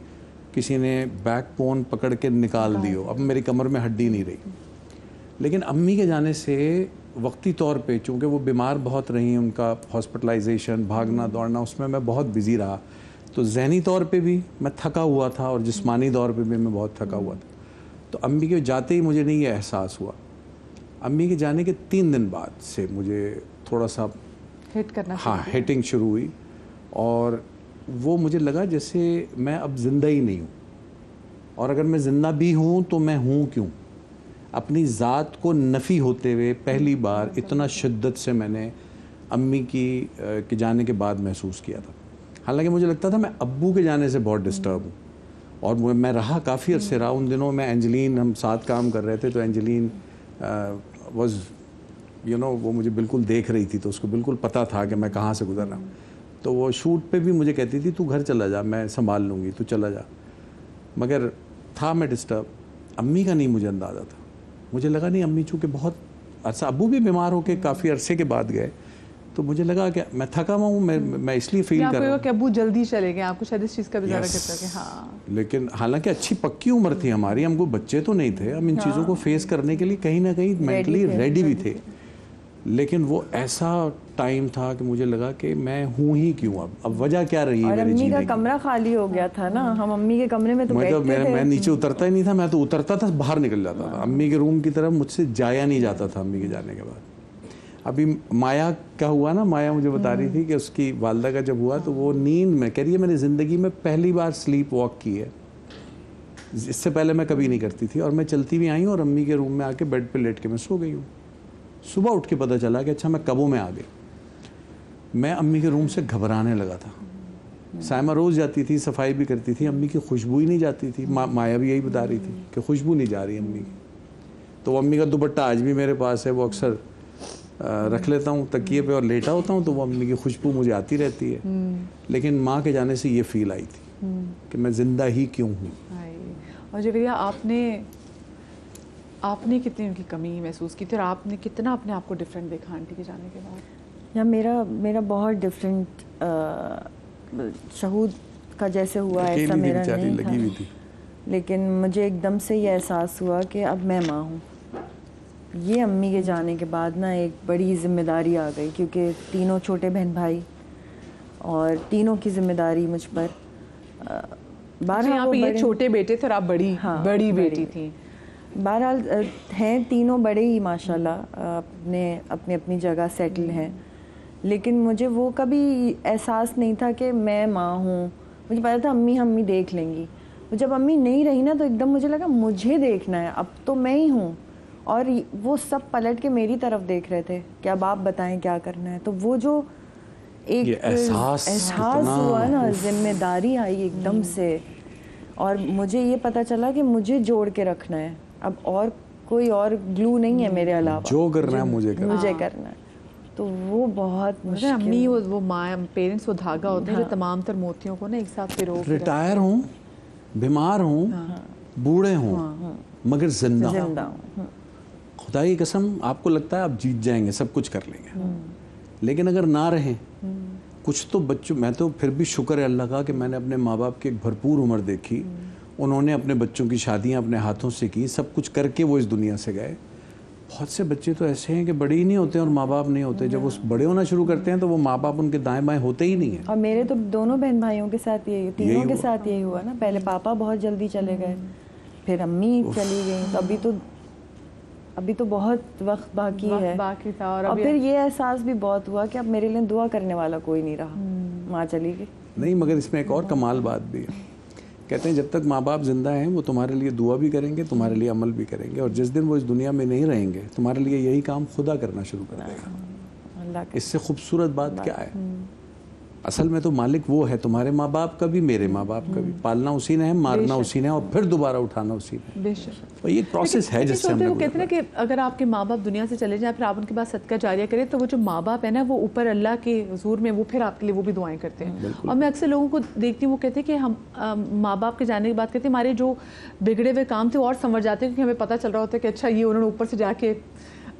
किसी ने बैकबोन पकड़ के निकाल दी हो, अब मेरी कमर में हड्डी नहीं रही। लेकिन अम्मी के जाने से वक्ती तौर पे, चूँकि वो बीमार बहुत रही, उनका हॉस्पिटलाइजेशन, भागना दौड़ना, उसमें मैं बहुत बिजी रहा। तो जहनी तौर पे भी मैं थका हुआ था और जिस्मानी तौर पे भी मैं बहुत थका हुआ था। तो अम्मी के जाते ही मुझे नहीं ये एहसास हुआ। अम्मी के जाने के 3 दिन बाद से मुझे थोड़ा सा हिट करना, हाँ, हिटिंग शुरू हुई। और वो मुझे लगा जैसे मैं अब ज़िंदा ही नहीं हूँ, और अगर मैं ज़िंदा भी हूँ तो मैं हूँ क्यों। अपनी ज़ात को नफ़ी होते हुए पहली बार इतना शिद्दत से मैंने अम्मी के जाने के बाद महसूस किया था। हालांकि मुझे लगता था मैं अब्बू के जाने से बहुत डिस्टर्ब हूँ, और मैं रहा काफ़ी अर्से रहा। उन दिनों मैं एंजलीन, हम साथ काम कर रहे थे, तो एंजलीन वाज वो मुझे बिल्कुल देख रही थी, तो उसको बिल्कुल पता था कि मैं कहाँ से गुजर रहा हूँ। तो वो शूट पे भी मुझे कहती थी तू घर चला जा, मैं संभाल लूँगी, तू चला जा। मगर था मैं डिस्टर्ब। अम्मी का नहीं मुझे अंदाज़ा था। मुझे लगा नहीं, अम्मी चूँकि बहुत अरसा, अब्बू भी बीमार होकर काफ़ी अरसे के बाद गए, तो मुझे लगा कि मैं थका हुआ हूँ, मैं इसलिए फील कर रहा हूँ कि अब्बू जल्दी चले गए, आपको शायद इस चीज़ का भी ज़्यादा करता कि हाँ। लेकिन हालांकि अच्छी पक्की उम्र थी हमारी, हमको बच्चे तो नहीं थे, हम इन चीज़ों को फेस करने के लिए कहीं ना कहीं मेंटली रेडी भी थे। लेकिन वो ऐसा टाइम था कि मुझे लगा कि मैं हूँ ही क्यों, अब वजह क्या रही है मेरे जीने की। अम्मी का कमरा खाली हो गया था ना, हम अम्मी के कमरे में तो बैठते थे। मैं नीचे उतरता ही नहीं था, मैं तो उतरता था बाहर निकल जाता था। अम्मी के रूम की तरफ मुझसे जाया नहीं जाता था अम्मी के जाने के बाद। अभी माया का हुआ ना, माया मुझे बता रही थी कि उसकी वालदा का जब हुआ तो वो नींद में कह रही है मैंने ज़िंदगी में पहली बार स्लीप वॉक की है, इससे पहले मैं कभी नहीं करती थी। और मैं चलती भी आई हूँ और अम्मी के रूम में आके बेड पे लेट के मैं सो गई हूँ। सुबह उठ के पता चला कि अच्छा मैं कबों में आ गई। मैं अम्मी के रूम से घबराने लगा था। साइमा रोज़ जाती थी, सफाई भी करती थी, अम्मी की खुशबू ही नहीं जाती थी। माया भी यही बता रही थी कि खुशबू नहीं जा रही अम्मी की। तो अम्मी का दुपट्टा आज भी मेरे पास है, वो अक्सर रख लेता हूँ तकिए पे और लेटा होता हूँ, तो वो अम्मी की खुशबू मुझे आती रहती है। लेकिन माँ के जाने से ये फील आई थी कि मैं ज़िंदा ही क्यों हूँ। और जवेरिया, आपने कितनी उनकी कमी महसूस की थी और आपने कितना अपने आप को डिफरेंट देखा आंटी के जाने के बाद? या मेरा बहुत डिफरेंट, शहूद का जैसे हुआ ऐसा मेरा नहीं था। लगी हुई थी। लेकिन मुझे एकदम से ये एहसास हुआ कि अब मैं माँ हूँ। ये अम्मी के जाने के बाद ना एक बड़ी जिम्मेदारी आ गई, क्योंकि तीनों छोटे बहन भाई और तीनों की जिम्मेदारी मुझ पर। यहाँ पे ये छोटे बेटे थे और आप बड़ी बेटी थी। बहरहाल हैं तीनों बड़े ही माशाल्लाह, अपने अपनी जगह सेटल हैं। लेकिन मुझे वो कभी एहसास नहीं था कि मैं माँ हूँ। मुझे पता था अम्मी देख लेंगी। जब अम्मी नहीं रही ना, तो एकदम मुझे लगा मुझे देखना है, अब तो मैं ही हूँ। और वो सब पलट के मेरी तरफ देख रहे थे कि अब आप बताएं क्या करना है। तो वो जो एक एहसास हुआ ना, जिम्मेदारी आई एकदम से, और मुझे ये पता चला कि मुझे जोड़ के रखना है। अब और कोई और ग्लू नहीं है मेरे अलावा, जो करना है मुझे करना है। तो वो बहुत मुश्किल। अम्मी वो माँ, पेरेंट्स वो धागा होते हैं जो तमाम तर मोतियों को ना एक साथ पिरो। रिटायर हूँ, बीमार हूँ, बूढ़े हूँ, मगर जिंदा हूँ। खुदा की कसम, आपको लगता है आप जीत जाएंगे, सब कुछ कर लेंगे, लेकिन अगर ना रहें कुछ तो बच्चों, मैं तो फिर भी शुक्र है अल्लाह का कि मैंने अपने माँ बाप की एक भरपूर उम्र देखी। उन्होंने अपने बच्चों की शादियाँ अपने हाथों से की, सब कुछ करके वो इस दुनिया से गए। बहुत से बच्चे तो ऐसे हैं कि बड़े ही नहीं होते और माँ बाप नहीं होते। जब उस बड़े होना शुरू करते हैं तो वो माँ बाप उनके दाएं बाएं होते ही नहीं है। और मेरे तो दोनों बहन भाइयों के साथ यही, तीनों के साथ यही हुआ ना। पहले पापा बहुत जल्दी चले गए, फिर अम्मी चली गई, तो अभी तो बहुत वक्त बाकी है। बाकी था। और फिर ये एहसास भी बहुत हुआ कि अब मेरे लिए दुआ करने वाला कोई नहीं रहा, माँ चली गई। नहीं, मगर इसमें एक और कमाल बात भी है। कहते हैं जब तक माँ बाप जिंदा हैं वो तुम्हारे लिए दुआ भी करेंगे, तुम्हारे लिए अमल भी करेंगे, और जिस दिन वो इस दुनिया में नहीं रहेंगे तुम्हारे लिए यही काम खुदा करना शुरू कर देगा। इससे खूबसूरत बात क्या है? असल में तो मालिक वो है, तुम्हारे माँ बाप का भी, मेरे माँ बाप का भी। पालना उसी ने है, मारना उसी ने है, और फिर दोबारा उठाना उसी ने। बेशक। और ये प्रोसेस है जिससे हमने वो कहते हैं कि अगर आपके माँ बाप दुनिया से चले जाएं फिर आप उनके पास सदका जारिया करें, तो वो जो माँ बाप है ना वो ऊपर अल्लाह के हुजूर में वो फिर आपके लिए वो भी दुआएं करते हैं। और मैं अक्सर लोगों को देखती हूँ वो कहते हैं कि हम माँ बाप के जाने की बात करते हैं, हमारे जो बिगड़े हुए काम थे और संवर जाते हैं, क्योंकि हमें पता चल रहा होता है कि अच्छा ये उन्होंने ऊपर से जाके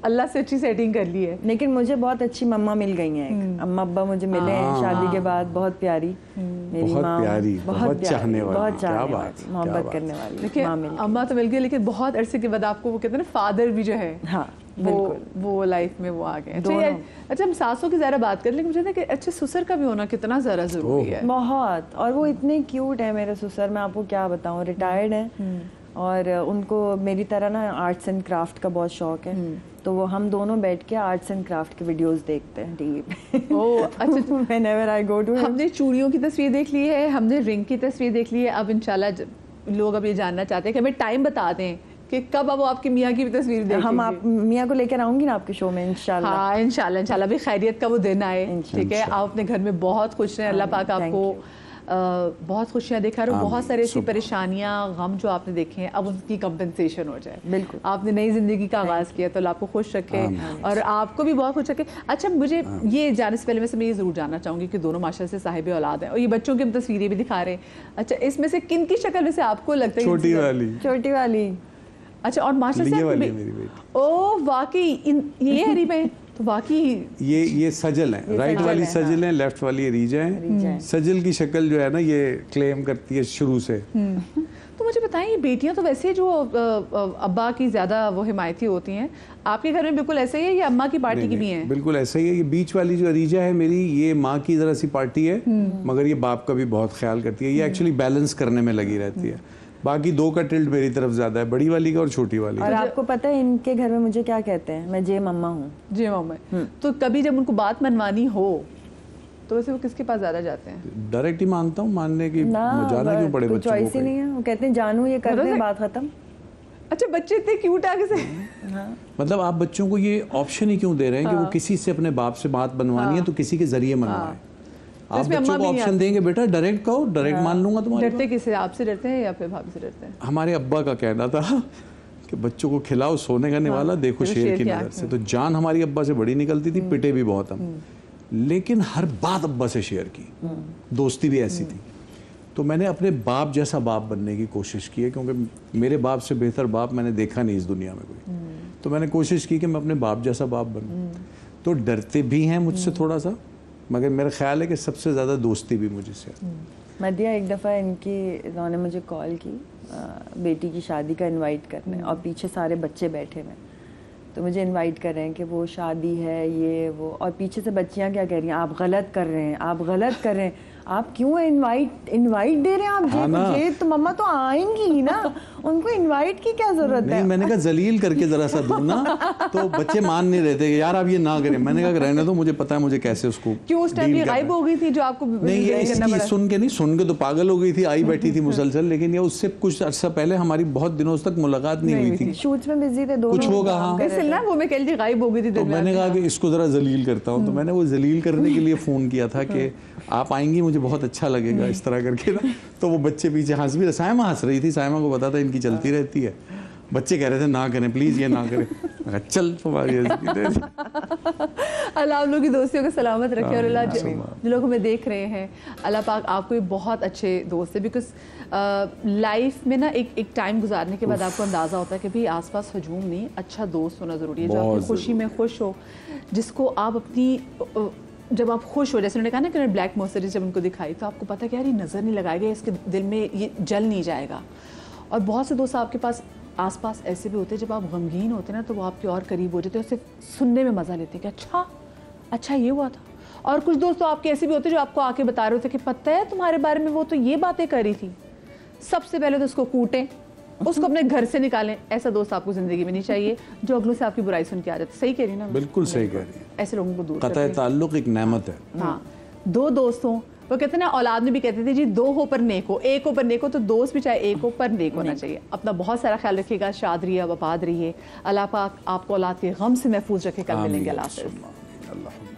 अल्लाह से अच्छी सेटिंग कर ली है। लेकिन मुझे बहुत अच्छी मम्मा मिल गई हैं, अम्मा अब्बा मुझे मिले हैं शादी के बाद, बहुत प्यारी मेरी माँ, बहुत चाहने वाली, बहुत चाहने वाली, मोहब्बत करने वाली। देखिए अम्मा तो मिल गई, लेकिन बहुत अरसे के बाद आपको वो कहते हैं ना फादर भी जो है, हाँ वो लाइफ में वो आ गए। अच्छा हम सासों की ज़रा बात करें, लेकिन मुझे ना कि अच्छे ससुर का भी होना कितना ज़रा ज़रूरी है। बहुत, और वो इतने क्यूट है मेरे ससुर, मैं आपको क्या बताऊँ, रिटायर्ड हैं और उनको मेरी तरह ना आर्ट्स एंड क्राफ्ट का बहुत शौक है, तो वो हम दोनों बैठ के आर्ट्स एंड क्राफ्ट के वीडियोस देखते हैं टीवी पे। ओह अच्छा। Whenever I go to हमने चूड़ियों की तस्वीर देख ली है, हमने रिंग की तस्वीर देख ली है, अब इंशाल्लाह लोग अब ये जानना चाहते हैं कि हमें टाइम बता दें कि कब अब आपकी मियाँ की भी तस्वीर देखेंगे। हम आप मियाँ को लेकर आऊंगी ना आपके शो में इंशाल्लाह। हाँ इंशाल्लाह भी खैरियत का वो दिन आए, ठीक है। आप अपने घर में बहुत खुश रहें, अल्लाह पाक आपको बहुत खुशियाँ दिखा रहे हो, बहुत सारी ऐसी परेशानियाँ गम जो आपने देखे हैं अब उनकी कंपनसेशन हो जाए। बिल्कुल, आपने नई जिंदगी का आगाज किया तो अल्लाह आपको खुश रखे और आपको भी बहुत खुश रखे। अच्छा मुझे ये जाने से पहले मैं ये जरूर जानना चाहूंगी कि दोनों माशाल्लाह से साहिब औलाद हैं और ये बच्चों की तस्वीरें भी दिखा रहे हैं। अच्छा इसमें से किन की शक्ल में से आपको लगता है? छोटी वाली। अच्छा और माशाल्लाह से ओ वाकई ये हरी में तो बाकी ये सजल है, राइट वाली सजल है, लेफ्ट वाली रीजा है। सजल की शक्ल जो है ना ये क्लेम करती है शुरू से। तो मुझे बताएं ये बेटियां तो वैसे जो अब्बा की ज्यादा वो हिमायती होती हैं, आपके घर में बिल्कुल ऐसे ही है या अम्मा की पार्टी की भी है? बिल्कुल ऐसा ही है। ये बीच वाली जो रीजा है मेरी, ये माँ की जरा सी पार्टी है, मगर ये बाप का भी बहुत ख्याल करती है। ये एक्चुअली बैलेंस करने में लगी रहती है। बाकी दो का टिल्ट मेरी तरफ ज्यादा है, बड़ी वाली का और छोटी वाली का। और आपको पता है इनके घर में मुझे क्या कहते हैं? मैं जे मम्मा हूँ। जे मम्मा। तो कभी जब उनको बात मनवानी हो तो वैसे वो किसके पास ज्यादा जाते हैं? डायरेक्ट ही मानता हूँ, मानने की जाना क्यों पड़े बच्चों को? चॉइस ही नहीं है, वो कहते हैं जानू ये कर दे बात खत्म। अच्छा बच्चे इतने क्यूट आगे से। मतलब आप बच्चों को ये ऑप्शन ही क्यों दे रहे हैं कि वो किसी से अपने बाप से बात बनवानी है तो किसी के जरिए मनवाए? आप बच्चों को ऑप्शन देंगे बेटा डायरेक्ट कहो, डायरेक्ट मान लूंगा तुम्हारी। डरते किससे? आपसे डरते हैं या फिर भाभी से डरते हैं? हमारे अब्बा का कहना था कि बच्चों को खिलाओ सोने का निवाला, देखो शेर की नजर से। तो जान हमारी अब्बा से बड़ी निकलती थी, पिटे भी बहुत हम, लेकिन हर बात अब्बा से शेयर की, दोस्ती भी ऐसी थी। तो मैंने अपने बाप जैसा बाप बनने की कोशिश की है, क्योंकि मेरे बाप से बेहतर बाप मैंने देखा नहीं इस दुनिया में कोई। तो मैंने कोशिश की कि मैं अपने बाप जैसा बाप बनूं। तो डरते भी हैं मुझसे थोड़ा सा, मगर मेरा ख्याल है कि सबसे ज़्यादा दोस्ती भी मुझे से। मदिया एक दफ़ा इन्होंने मुझे कॉल की बेटी की शादी का इनवाइट करने, और पीछे सारे बच्चे बैठे हुए, तो मुझे इनवाइट कर रहे हैं कि वो शादी है ये वो, और पीछे से बच्चियां क्या कह रही हैं, आप गलत कर रहे हैं, आप गलत कर रहे हैं, आप क्यों इनवाइट दे रहे हैं आप? जे तो मम्मा तो आएंगी ही ना, उनको इनवाइट की क्या जरूरत है? मैंने कहा जलील करके जरा सा दो ना, तो बच्चे मान नहीं रहे थे कि यार आप ये ना करें। मैंने कहा रहने दो, मुझे पता है मुझे कैसे उसको क्यों उस टाइम ये गायब हो गई थी जो आपको नहीं, ये इसकी सुन के तो पागल हो गई थी, आई बैठी थी मुसलसल, लेकिन ये उससे कुछ अर्सा पहले हमारी बहुत दिनों तक मुलाकात नहीं हुई थी, शूट्स में बिजी थे दोनों, कुछ होगा हाँ, वो मैं कह गायब हो गई थी। तो मैंने कहा कि इसको जरा जलील करता हूँ। तो मैंने वो जलील करने के लिए फोन किया था कि आप आएंगी मुझे बहुत अच्छा लगेगा, इस तरह करके ना। तो वो बच्चे पीछे हंस भी रहे, सायमा हंस रही थी, सायमा को पता था इनकी चलती रहती है। बच्चे कह रहे थे ना करें प्लीज, ये ना करें। चल तुम्हारी अल्लाह आप लोगों की दोस्तियों को सलामत रखे, और अल्लाह जो लोग हमें देख रहे हैं, अल्लाह पाक आपको बहुत अच्छे दोस्त है। बिकॉज लाइफ में ना एक टाइम गुजारने के बाद आपको अंदाज़ा होता है कि भाई आसपास हजूम नहीं, अच्छा दोस्त होना ज़रूरी है, जो आपकी खुशी में खुश हो, जिसको आप अपनी जब आप खुश हो, जैसे उन्होंने कहा ना कि ब्लैक मर्सिडीज जब उनको दिखाई तो आपको पता है कि यार ये नज़र नहीं लगाएगा, इसके दिल में ये जल नहीं जाएगा। और बहुत से दोस्त आपके पास आसपास ऐसे भी होते हैं जब आप गमगीन होते हैं ना तो वो आपके और करीब हो जाते हैं, उससे सुनने में मज़ा लेते हैं कि अच्छा ये हुआ था। और कुछ दोस्त तो आपके ऐसे भी होते हैं जो आपको आके बता रहे होते कि पता है तुम्हारे बारे में वो तो ये बातें कर रही थी। सबसे पहले तो उसको कूटें, उसको अपने घर से निकालें। ऐसा दोस्त आपको जिंदगी में नहीं चाहिए जो अगलों से आपकी बुराई सुन के आ जाते। सही कह रही ना? बिल्कुल सही कह रही है। ऐसे लोगों को दूर कतई ताल्लुक एक नेमत है। हाँ, दो दोस्त हों, वो कहते हैं ना, औलाद में भी कहते थे जी दो हो पर नेक हो, एक हो पर नेक हो, तो दोस्त भी चाहे एक हो पर नेक होना चाहिए। अपना बहुत सारा ख्याल रखिएगा, शाद रहिए, वफाद रहिए। अल्लाह पाक आपको औलाद के गम से महफूज रखे। कल मिलेंगे। अल्लाह हाफ़िज़।